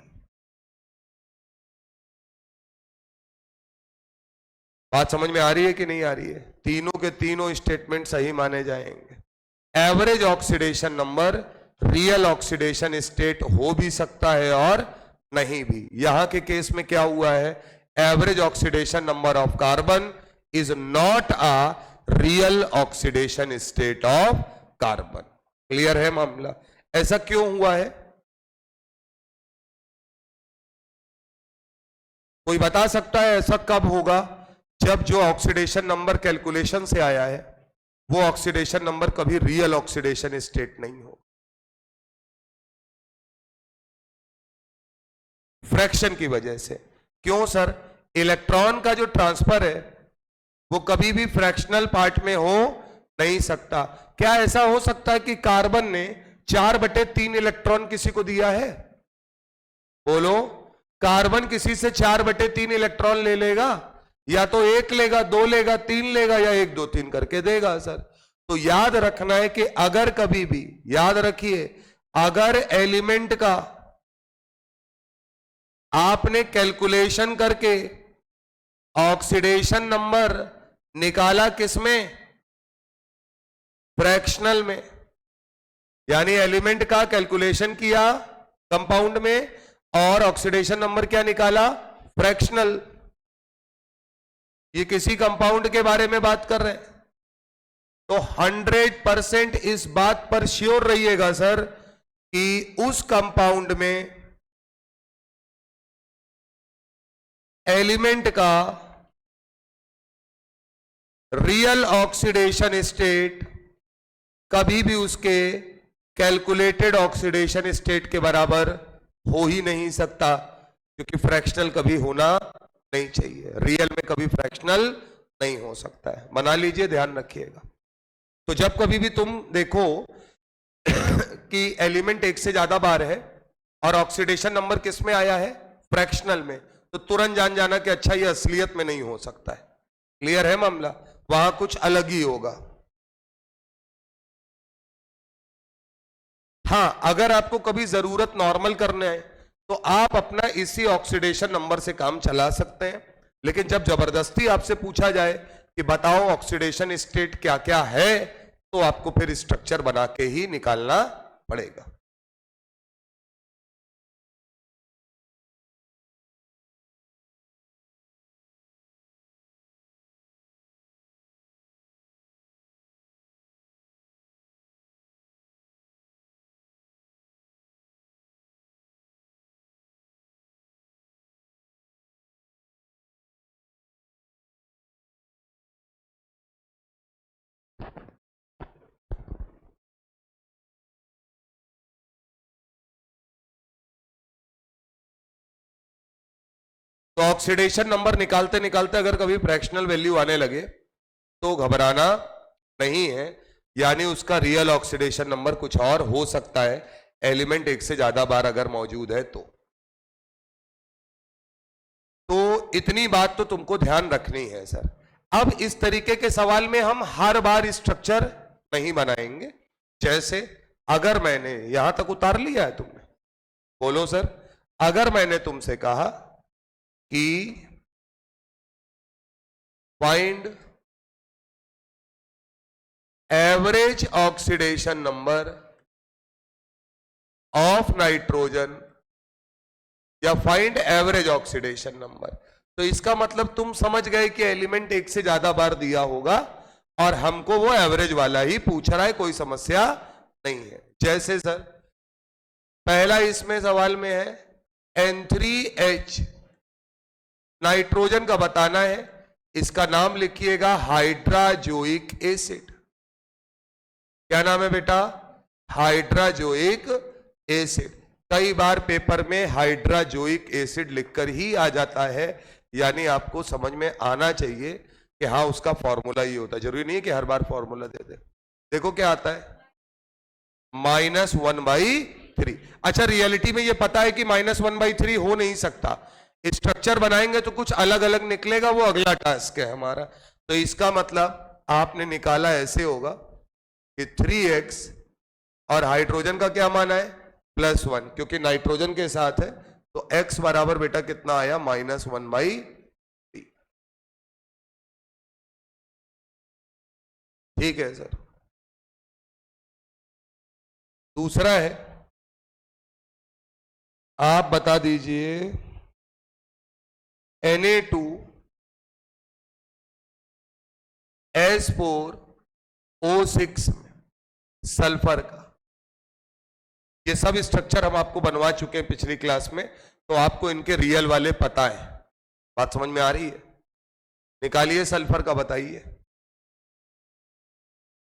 बात समझ में आ रही है कि नहीं आ रही है? तीनों के तीनों स्टेटमेंट सही माने जाएंगे। Average oxidation number real oxidation state हो भी सकता है और नहीं भी। यहां के केस में क्या हुआ है, average oxidation number of carbon is not a real oxidation state of carbon. Clear है मामला? ऐसा क्यों हुआ है, कोई बता सकता है ऐसा कब होगा? जब जो ऑक्सीडेशन नंबर कैलकुलेशन से आया है वो ऑक्सीडेशन नंबर कभी रियल ऑक्सीडेशन स्टेट नहीं हो, फ्रैक्शन की वजह से। क्यों सर? इलेक्ट्रॉन का जो ट्रांसफर है वो कभी भी फ्रैक्शनल पार्ट में हो नहीं सकता। क्या ऐसा हो सकता है कि कार्बन ने 4/3 इलेक्ट्रॉन किसी को दिया है? बोलो, कार्बन किसी से 4/3 इलेक्ट्रॉन ले लेगा? या तो 1 लेगा, 2 लेगा, 3 लेगा, या 1, 2, 3 करके देगा सर। तो याद रखना है कि अगर कभी भी, याद रखिए, अगर एलिमेंट का आपने कैलकुलेशन करके ऑक्सीडेशन नंबर निकाला किसमें, फ्रैक्शनल में, यानी एलिमेंट का कैलकुलेशन किया कंपाउंड में और ऑक्सीडेशन नंबर क्या निकाला, फ्रैक्शनल। ये किसी कंपाउंड के बारे में बात कर रहे हैं, तो 100% इस बात पर श्योर रहिएगा सर कि उस कंपाउंड में एलिमेंट का रियल ऑक्सीडेशन स्टेट कभी भी उसके कैलकुलेटेड ऑक्सीडेशन स्टेट के बराबर हो ही नहीं सकता, क्योंकि फ्रैक्शनल कभी होना नहीं चाहिए, रियल में कभी फ्रैक्शनल नहीं हो सकता है। बना लीजिए, ध्यान रखिएगा। तो जब कभी भी तुम देखो कि एलिमेंट 1 से ज्यादा बार है और ऑक्सीडेशन नंबर किस में आया है, फ्रैक्शनल में, तो तुरंत जान जाना कि अच्छा ये असलियत में नहीं हो सकता है। क्लियर है मामला? वहां कुछ अलग ही होगा। हां, अगर आपको कभी जरूरत नॉर्मल करना है तो आप अपना इसी ऑक्सीडेशन नंबर से काम चला सकते हैं, लेकिन जब जबरदस्ती आपसे पूछा जाए कि बताओ ऑक्सीडेशन स्टेट क्या क्या है, तो आपको फिर स्ट्रक्चर बना के ही निकालना पड़ेगा। तो ऑक्सीडेशन नंबर निकालते निकालते अगर कभी फ्रैक्शनल वैल्यू आने लगे तो घबराना नहीं है, यानी उसका रियल ऑक्सीडेशन नंबर कुछ और हो सकता है, एलिमेंट 1 से ज्यादा बार अगर मौजूद है तो इतनी बात तो तुमको ध्यान रखनी है सर। अब इस तरीके के सवाल में हम हर बार स्ट्रक्चर नहीं बनाएंगे। जैसे अगर मैंने यहां तक उतार लिया है तुमने, बोलो सर, अगर मैंने तुमसे कहा कि find average oxidation number of nitrogen या फाइंड एवरेज ऑक्सीडेशन नंबर। तो इसका मतलब तुम समझ गए कि एलिमेंट एक से ज्यादा बार दिया होगा और हमको वो एवरेज वाला ही पूछ रहा है, कोई समस्या नहीं है। जैसे सर पहला इसमें सवाल में है N3H नाइट्रोजन का बताना है, इसका नाम लिखिएगा हाइड्राजोइक एसिड। क्या नाम है बेटा? Hydrazoic acid. कई बार पेपर में हाइड्राजोइक एसिड लिखकर ही आ जाता है, यानी आपको समझ में आना चाहिए कि हाँ उसका फॉर्मूला ही होता है, जरूरी नहीं है कि हर बार फॉर्मूला दे दे। देखो क्या आता है, -1/3। अच्छा रियलिटी में ये पता है कि -1/3 हो नहीं सकता, स्ट्रक्चर बनाएंगे तो कुछ अलग अलग निकलेगा, वो अगला टास्क है हमारा। तो इसका मतलब आपने निकाला ऐसे होगा कि 3x और हाइड्रोजन का क्या माना है +1, क्योंकि नाइट्रोजन के साथ है, तो x बराबर बेटा कितना आया -1/3। ठीक है सर। दूसरा है, आप बता दीजिए Na2S4O6 में सल्फर का, ये सब स्ट्रक्चर हम आपको बनवा चुके हैं पिछली क्लास में, तो आपको इनके रियल वाले पता है। बात समझ में आ रही है? निकालिए सल्फर का, बताइए।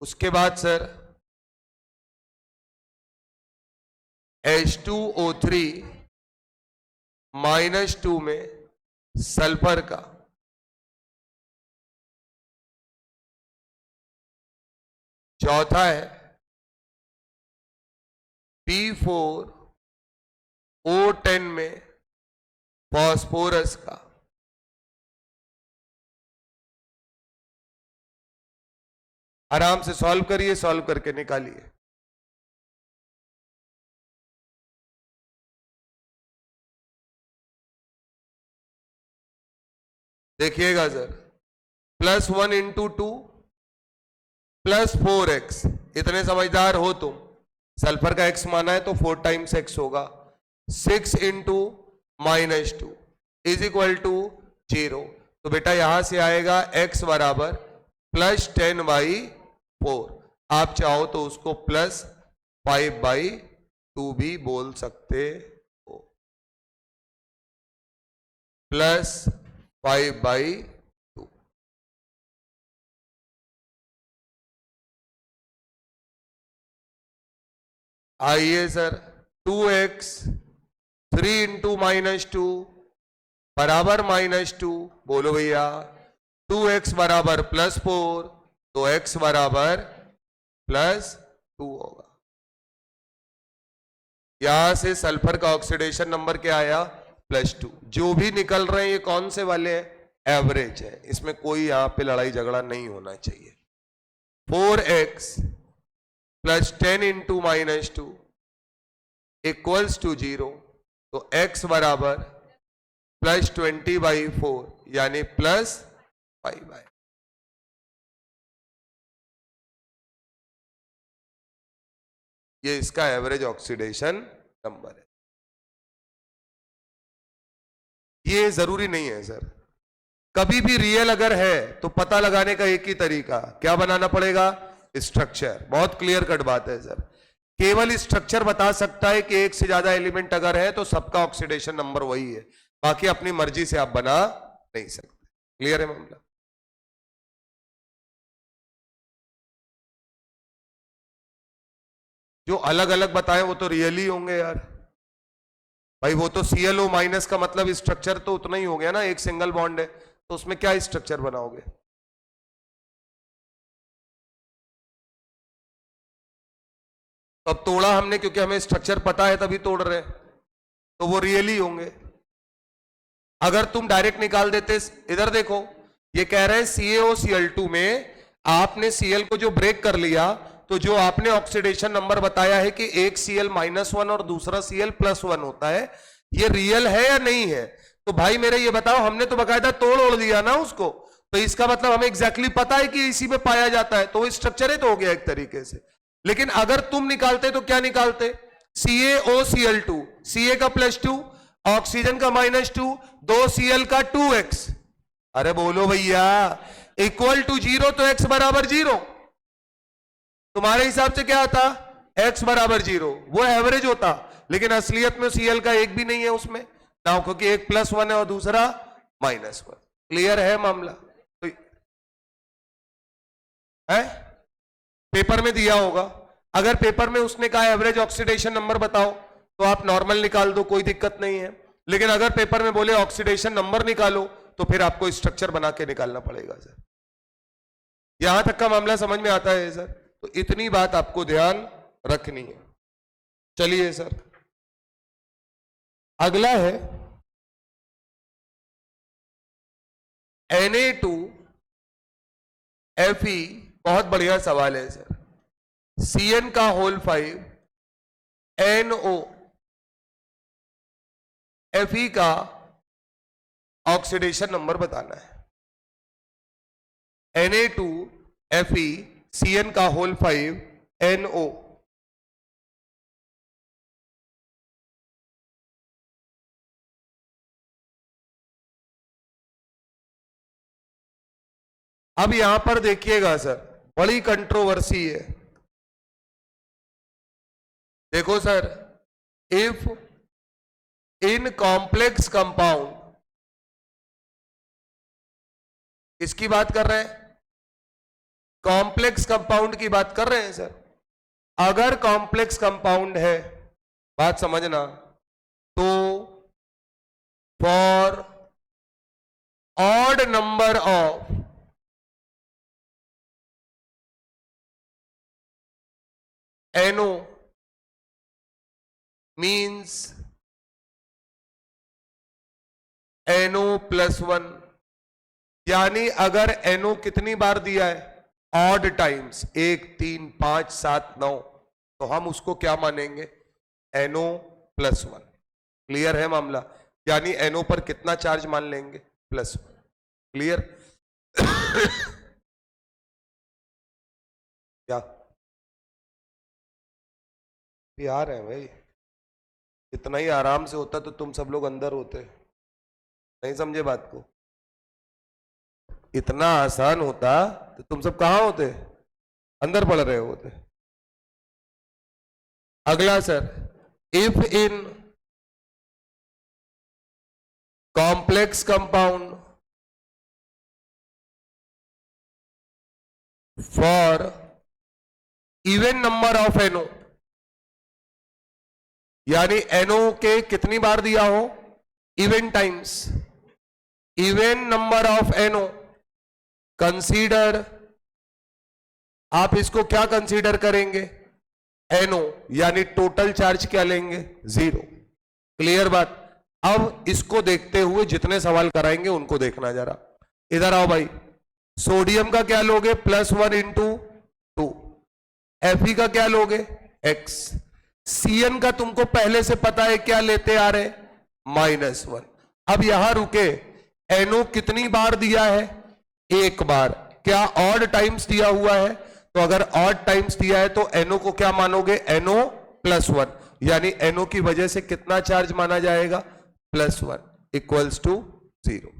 उसके बाद सर H2O3 -2 में सल्फर का, चौथा है P4O10 में फास्फोरस का, आराम से सॉल्व करिए, सॉल्व करके निकालिए। देखिएगा सर, +1 × 2 + 4x, इतने समझदार हो तुम। सल्फर का x माना है तो 4 टाइम्स x होगा, 6 × -2 = 0। तो बेटा यहां से आएगा x बराबर +10/4। आप चाहो तो उसको +5/2 भी बोल सकते हो, +5/2। आइए सर, 2x 3 × -2 बराबर -2, बोलो भैया। 2x बराबर +4, तो x बराबर +2 होगा। यहां से सल्फर का ऑक्सीडेशन नंबर क्या आया +2। जो भी निकल रहे हैं ये कौन से वाले हैं? एवरेज है, इसमें कोई यहां पे लड़ाई झगड़ा नहीं होना चाहिए। 4x + 10 × -2 = 0, तो x बराबर +20/4 यानी +5/। ये इसका एवरेज ऑक्सीडेशन नंबर है। ये जरूरी नहीं है सर, कभी भी रियल अगर है तो पता लगाने का एक ही तरीका, क्या बनाना पड़ेगा? स्ट्रक्चर। बहुत क्लियर कट बात है सर, केवल स्ट्रक्चर बता सकता है कि एक से ज्यादा एलिमेंट अगर है तो सबका ऑक्सीडेशन नंबर वही है, बाकी अपनी मर्जी से आप बना नहीं सकते। क्लियर है मामला? जो अलग अलग बताएं वो तो रियल ही होंगे यार भाई। वो तो ClO- का मतलब स्ट्रक्चर तो उतना ही हो गया ना, एक सिंगल बॉन्ड है, तो उसमें क्या स्ट्रक्चर बनाओगे? अब तोड़ा हमने क्योंकि हमें स्ट्रक्चर पता है तभी तोड़ रहे हैं, तो वो रियल ही होंगे। अगर तुम डायरेक्ट निकाल देते, इधर देखो, ये कह रहे हैं CaOCl2 में आपने Cl को जो ब्रेक कर लिया, तो जो आपने ऑक्सीडेशन नंबर बताया है कि एक Cl -1 और दूसरा Cl +1 होता है, ये रियल है या नहीं है? तो भाई मेरे ये बताओ, हमने तो बकायदा तोड़ ओड़ दिया ना उसको, तो इसका मतलब हमें एग्जैक्टली पता है कि इसी में पाया जाता है, तो स्ट्रक्चर है तो हो गया एक तरीके से। लेकिन अगर तुम निकालते तो क्या निकालते? CaOCl2, Ca का +2, ऑक्सीजन का -2, 2Cl का 2x। अरे बोलो भैया, इक्वल टू 0 तो x बराबर 0। तुम्हारे हिसाब से क्या आता? x बराबर 0, वो एवरेज होता। लेकिन असलियत में Cl का एक भी नहीं है उसमें ना, क्योंकि एक +1 है और दूसरा -1। क्लियर है मामला? तो है पेपर में दिया होगा, अगर पेपर में उसने कहा एवरेज ऑक्सीडेशन नंबर बताओ तो आप नॉर्मल निकाल दो, कोई दिक्कत नहीं है। लेकिन अगर पेपर में बोले ऑक्सीडेशन नंबर निकालो तो फिर आपको स्ट्रक्चर बना के निकालना पड़ेगा सर। यहां तक का मामला समझ में आता है सर? तो इतनी बात आपको ध्यान रखनी है। चलिए सर, अगला है Na2Fe। बहुत बढ़िया सवाल है सर। Cn का होल 5, NO, Fe का ऑक्सीडेशन नंबर बताना है। Na2Fe, Cn का होल 5, NO। अब यहां पर देखिएगा सर, बड़ी कंट्रोवर्सी है। देखो sir, if in complex compound, किसकी बात कर रहे हैं? कॉम्प्लेक्स कंपाउंड की बात कर रहे हैं सर। अगर कॉम्प्लेक्स कंपाउंड है, बात समझना, तो for odd number of NO means NO +1, यानी अगर NO कितनी बार दिया है? ऑड टाइम्स, 1, 3, 5, 7, 9, तो हम उसको क्या मानेंगे? NO +1। क्लियर है मामला? यानी NO पर कितना चार्ज मान लेंगे? +1। क्लियर? क्या यार है भाई, इतना ही आराम से होता तो तुम सब लोग अंदर होते। नहीं समझे बात को? इतना आसान होता तो तुम सब कहां होते? अंदर पढ़ रहे होते। अगला sir, if in complex compound for even number of NO, यानी NO के कितनी बार दिया हो? Even times, even number of NO, consider, आप इसको क्या कंसीडर करेंगे? NO, यानी टोटल चार्ज क्या लेंगे? 0। क्लियर बात? अब इसको देखते हुए जितने सवाल कराएंगे उनको देखना जरा। इधर आओ भाई। सोडियम का क्या लोगे? +1 × 2। Fe का क्या लोगे? x। Cn का तुमको पहले से पता है क्या लेते आ रहे? -1। अब यहां रुके, NO कितनी बार दिया है? 1 बार। क्या ऑड टाइम्स दिया हुआ है? तो अगर ऑड टाइम्स दिया है तो NO को क्या मानोगे? NO +1, यानी NO की वजह से कितना चार्ज माना जाएगा? +1 = 0।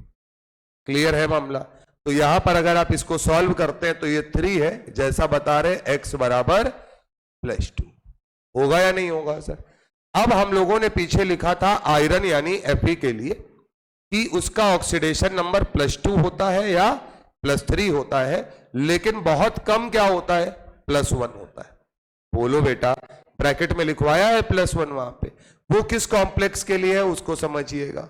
क्लियर है मामला? तो यहां पर अगर आप इसको सॉल्व करते हैं तो ये 3 है, जैसा बता रहे x बराबर +2। होगा या नहीं होगा सर? अब हम लोगों ने पीछे लिखा था आयरन यानी Fe के लिए कि उसका ऑक्सीडेशन नंबर +2 होता है या +3 होता है, लेकिन बहुत कम क्या होता है? +1 होता है। बोलो बेटा, ब्रैकेट में लिखवाया है +1 वहां पे, वो किस कॉम्प्लेक्स के लिए है उसको समझिएगा।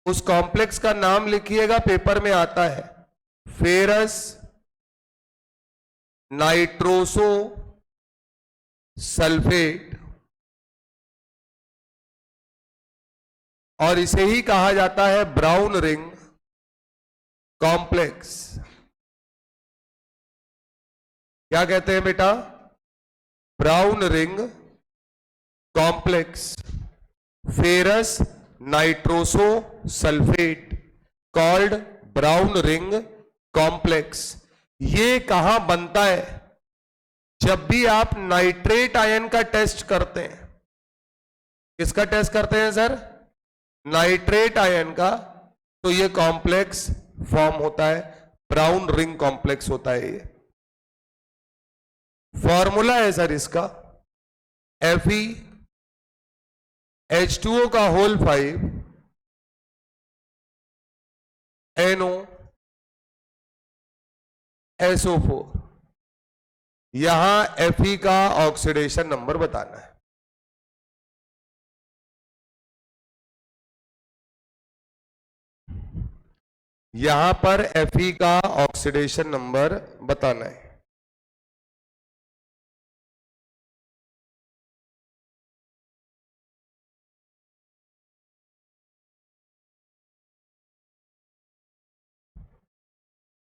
उस कॉम्प्लेक्स का नाम लिखिएगा, पेपर में आता है फेरस नाइट्रोसो सल्फेट, और इसे ही कहा जाता है ब्राउन रिंग कॉम्प्लेक्स। क्या कहते हैं बेटा? Brown ring complex, ferrous nitroso sulphate, called brown ring complex. ये कहां बनता है? जब भी आप नाइट्रेट आयन का टेस्ट करते हैं। किसका टेस्ट करते हैं सर? नाइट्रेट आयन का। तो ये कॉम्प्लेक्स फॉर्म होता है, ब्राउन रिंग कॉम्प्लेक्स होता है ये। फॉर्मूला है सर इसका FeH2O का होल 5 NOSO4। यहां Fe का ऑक्सीडेशन नंबर बताना है। यहां पर Fe का ऑक्सीडेशन नंबर बताना है।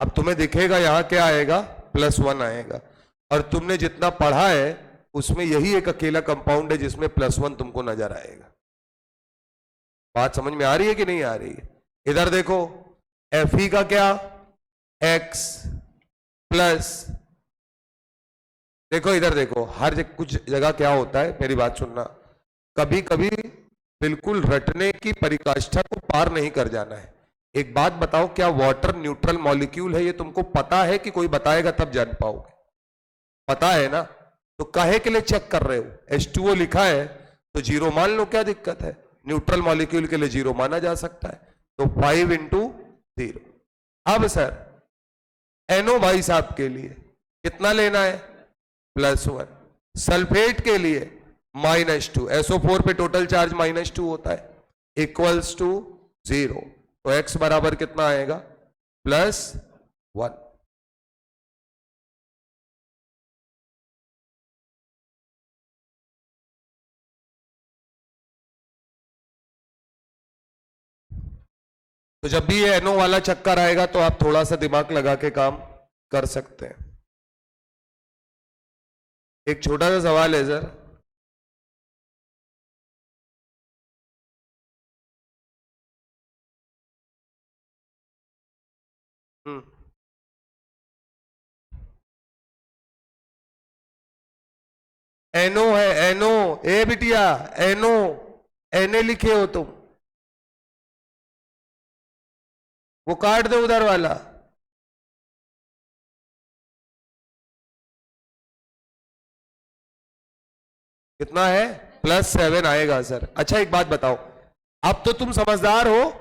अब तुम्हें दिखेगा यहां क्या आएगा? +1 आएगा। और तुमने जितना पढ़ा है उसमें यही एक अकेला कंपाउंड है जिसमें +1 तुमको नजर आएगा। बात समझ में आ रही है कि नहीं आ रही है? इधर देखो, Fe का क्या? X प्लस, देखो इधर देखो, हर कुछ जगह क्या होता है, मेरी बात सुनना, कभी कभी बिल्कुल रटने की परिकाष्ठा को पार नहीं कर जाना है। एक बात बताओ, क्या वाटर न्यूट्रल मॉलिक्यूल है? ये तुमको पता है कि कोई बताएगा तब जान पाओगे? पता है ना? तो काहे के लिए चेक कर रहे हो? H2O लिखा है तो 0 मान लो, क्या दिक्कत है? न्यूट्रल मॉलिक्यूल के लिए 0 माना जा सकता है। तो 5 × 0। अब सर NO भाई साहब के लिए कितना लेना है? +1। सल्फेट के लिए -2। SO4 पे टोटल चार्ज -2 होता है, इक्वल्स टू 0। तो X बराबर कितना आएगा? +1। तो जब भी ये NO वाला चक्कर आएगा तो आप थोड़ा सा दिमाग लगा के काम कर सकते हैं। एक छोटा सा सवाल है सर, NO है, NO। ए बिटिया, NO, Na लिखे हो तुम, वो काट दो उधर वाला। कितना है? +7 आएगा सर। अच्छा एक बात बताओ, अब तो तुम समझदार हो,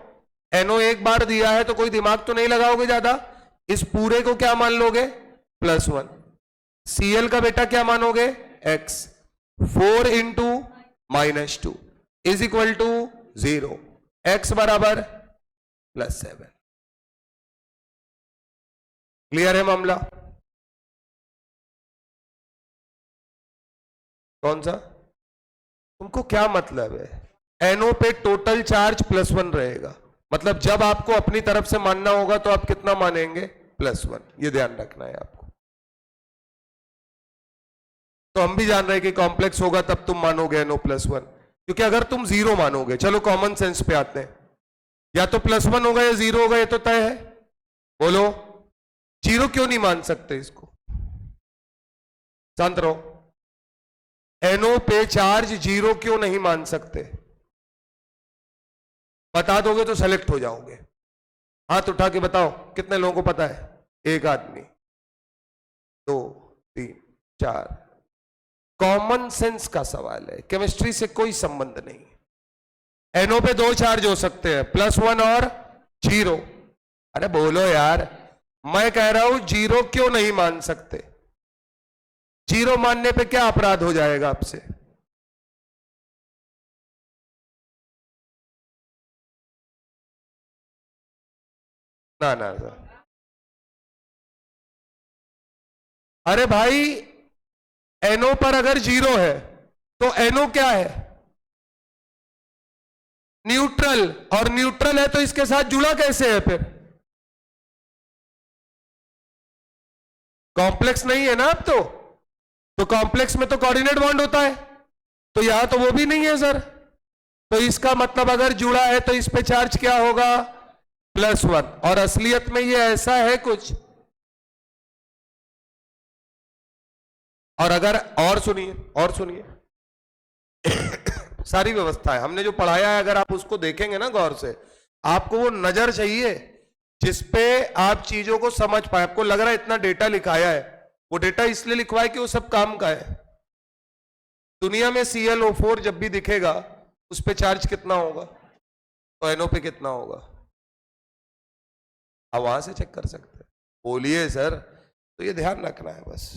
NO एक बार दिया है तो कोई दिमाग तो नहीं लगाओगे ज्यादा। इस पूरे को क्या मान लोगे? +1। Cl का बेटा क्या मानोगे? X। 4 × -2 is equal to 0। X बराबर +7। क्लियर है मामला? कौन सा? तुमको क्या मतलब है? NO पे टोटल चार्ज +1 रहेगा, मतलब जब आपको अपनी तरफ से मानना होगा तो आप कितना मानेंगे? +1। ये ध्यान रखना है आपको। तो हम भी जान रहे हैं कि कॉम्प्लेक्स होगा तब तुम मानोगे NO +1, क्योंकि अगर तुम 0 मानोगे, चलो कॉमन सेंस पे आते हैं, या तो +1 होगा या 0 होगा, ये तो तय है। बोलो, 0 क्यों नहीं मान सकते इसको? शांत रहो। NO पे चार्ज 0 क्यों नहीं मान सकते? बता दोगे तो सेलेक्ट हो जाओगे। हाथ उठा के बताओ, कितने लोगों को पता है? एक आदमी, 2, 3, 4। कॉमन सेंस का सवाल है, केमिस्ट्री से कोई संबंध नहीं। NO पे 2 चार्ज हो सकते हैं, +1 और 0। अरे बोलो यार, मैं कह रहा हूं 0 क्यों नहीं मान सकते? 0 मानने पे क्या अपराध हो जाएगा आपसे? ना ना ना। अरे भाई, NO पर अगर 0 है तो NO क्या है? न्यूट्रल। और न्यूट्रल है तो इसके साथ जुड़ा कैसे है फिर? कॉम्प्लेक्स नहीं है ना अब तो कॉम्प्लेक्स में तो कोऑर्डिनेट बॉन्ड होता है, तो यहां तो वो भी नहीं है सर। तो इसका मतलब अगर जुड़ा है तो इस पे चार्ज क्या होगा? +1, और असलियत में ये ऐसा है कुछ। और अगर और सुनिए सारी व्यवस्था है, हमने जो पढ़ाया है, अगर आप उसको देखेंगे ना गौर से, आपको वो नजर चाहिए जिसपे आप चीजों को समझ पाए। आपको लग रहा है इतना डेटा लिखाया है, वो डेटा इसलिए लिखवाया कि वो सब काम का है। दुनिया में ClO4 जब भी दिखेगा उस पे चार्ज कितना होगा, तो NO पे कितना होगा, आप वहां से चेक कर सकते हैं। बोलिए सर, तो ये ध्यान रखना है बस।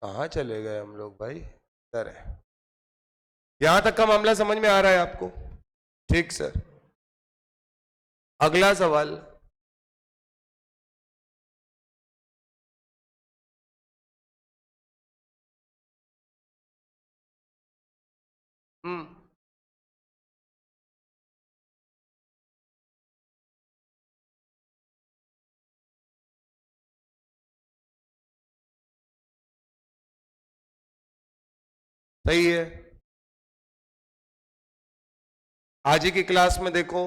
कहाँ चले गए हम लोग भाई, इधर है। यहां तक का मामला समझ में आ रहा है आपको? ठीक सर, अगला सवाल। सही है। आज ही की क्लास में देखो,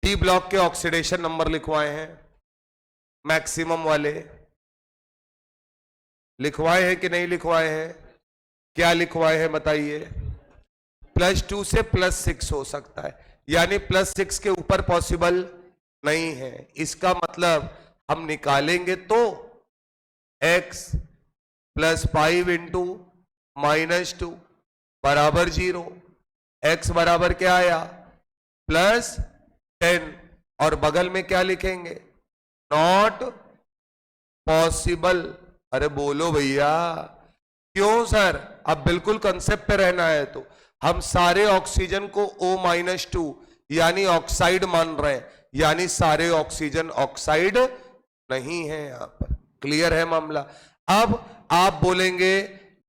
टी ब्लॉक के ऑक्सीडेशन नंबर लिखवाए हैं, मैक्सिमम वाले लिखवाए हैं कि नहीं लिखवाए हैं? क्या लिखवाए हैं बताइए? +2 से +6 हो सकता है, यानी +6 के ऊपर पॉसिबल नहीं है। इसका मतलब हम निकालेंगे तो x +5 इंटू -2 बराबर 0। x बराबर क्या आया? +10, और बगल में क्या लिखेंगे? Not possible. अरे बोलो भैया, क्यों सर? अब बिल्कुल कंसेप्ट पे रहना है तो हम सारे ऑक्सीजन को O-2 यानी ऑक्साइड मान रहे हैं, यानी सारे ऑक्सीजन ऑक्साइड नहीं है यहां पर। क्लियर है मामला? अब आप बोलेंगे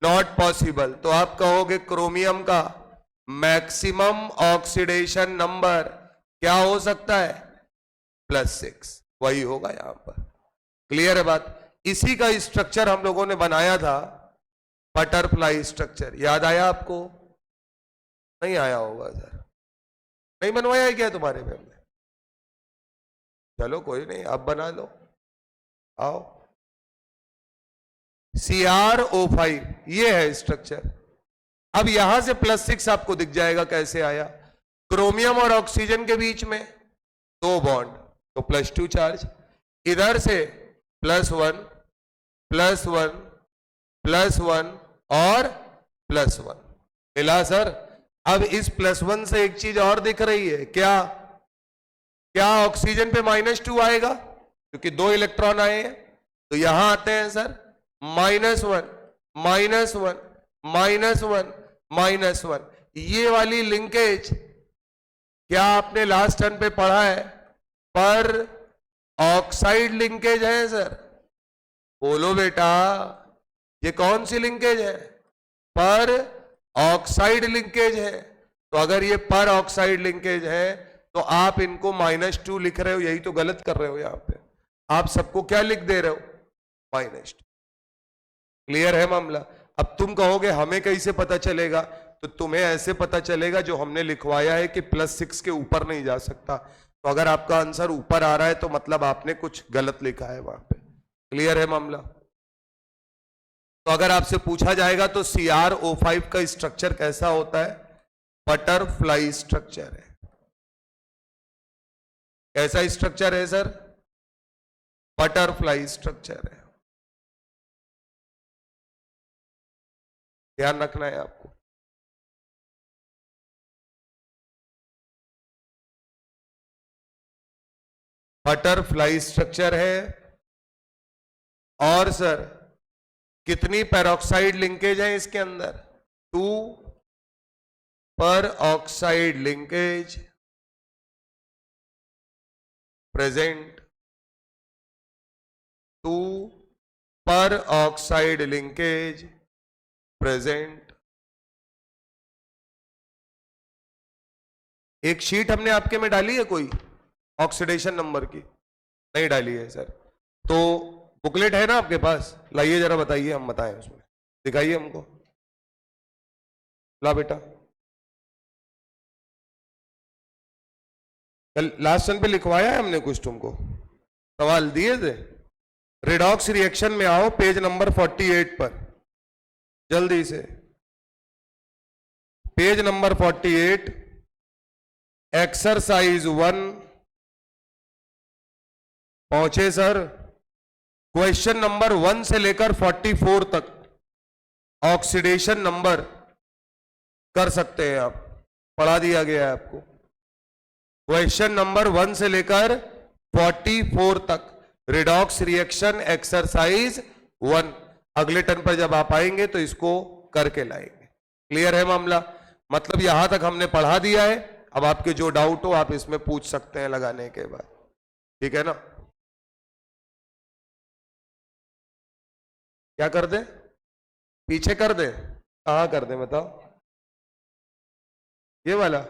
नॉट पॉसिबल, तो आप कहोगे क्रोमियम का मैक्सिमम ऑक्सीडेशन नंबर क्या हो सकता है? +6, वही होगा यहां पर। क्लियर है बात? इसी का स्ट्रक्चर हम लोगों ने बनाया था, बटरफ्लाई स्ट्रक्चर। याद आया आपको? नहीं आया होगा सर, नहीं बनवाया है क्या तुम्हारे में? चलो कोई नहीं, अब बना लो, आओ। CrO5 ये है स्ट्रक्चर। अब यहां से +6 आपको दिख जाएगा कैसे आया। क्रोमियम और ऑक्सीजन के बीच में 2 बॉन्ड, तो +2 चार्ज। इधर से +1 +1 +1 और +1 मिला सर। अब इस +1 से एक चीज और दिख रही है, क्या? क्या ऑक्सीजन पे -2 आएगा क्योंकि 2 इलेक्ट्रॉन आए हैं, तो यहां आते हैं सर -1 -1 -1 -1। ये वाली लिंकेज क्या आपने लास्ट टर्म पे पढ़ा है? पर ऑक्साइड लिंकेज है सर। बोलो बेटा, ये कौन सी लिंकेज है? पर ऑक्साइड लिंकेज है। तो अगर ये पर ऑक्साइड लिंकेज है तो आप इनको -2 लिख रहे हो, यही तो गलत कर रहे हो। यहां पे आप सबको क्या लिख दे रहे हो? -2। क्लियर है मामला? अब तुम कहोगे हमें कैसे पता चलेगा, तो तुम्हें ऐसे पता चलेगा जो हमने लिखवाया है कि +6 के ऊपर नहीं जा सकता। तो अगर आपका आंसर ऊपर आ रहा है तो मतलब आपने कुछ गलत लिखा है वहां पे। क्लियर है मामला? तो अगर आपसे पूछा जाएगा तो CrO5 का स्ट्रक्चर कैसा होता है? बटरफ्लाई स्ट्रक्चर है। कैसा स्ट्रक्चर है सर? बटरफ्लाई स्ट्रक्चर है। ध्यान रखना है आपको। बटरफ्लाई स्ट्रक्चर है। और सर कितनी पेरोक्साइड लिंकेज है इसके अंदर? 2 पर ऑक्साइड लिंकेज प्रेजेंट। 2 पर ऑक्साइड लिंकेज प्रेजेंट। एक शीट हमने आपके में डाली है कोई ऑक्सीडेशन नंबर की? नहीं डाली है सर। तो बुकलेट है ना आपके पास? लाइए जरा, बताइए, हम बताएं उसमें, दिखाइए हमको। ला बेटा, कल लास्ट सन पे लिखवाया है हमने कुछ तुमको, सवाल दिए थे। रिडॉक्स रिएक्शन में आओ, पेज नंबर 48 पर, जल्दी से पेज नंबर 48, एक्सरसाइज 1 पहुंचे सर। क्वेश्चन नंबर 1 से लेकर 44 तक ऑक्सीडेशन नंबर कर सकते हैं आप, पढ़ा दिया गया है आपको। क्वेश्चन नंबर 1 से लेकर 44 तक रिडॉक्स रिएक्शन एक्सरसाइज 1। अगले टर्न पर जब आप आएंगे तो इसको करके लाएंगे। क्लियर है मामला? मतलब यहां तक हमने पढ़ा दिया है। अब आपके जो डाउट हो आप इसमें पूछ सकते हैं लगाने के बाद, ठीक है ना? क्या कर दे? पीछे कर दे? कहां कर दे बताओ? ये वाला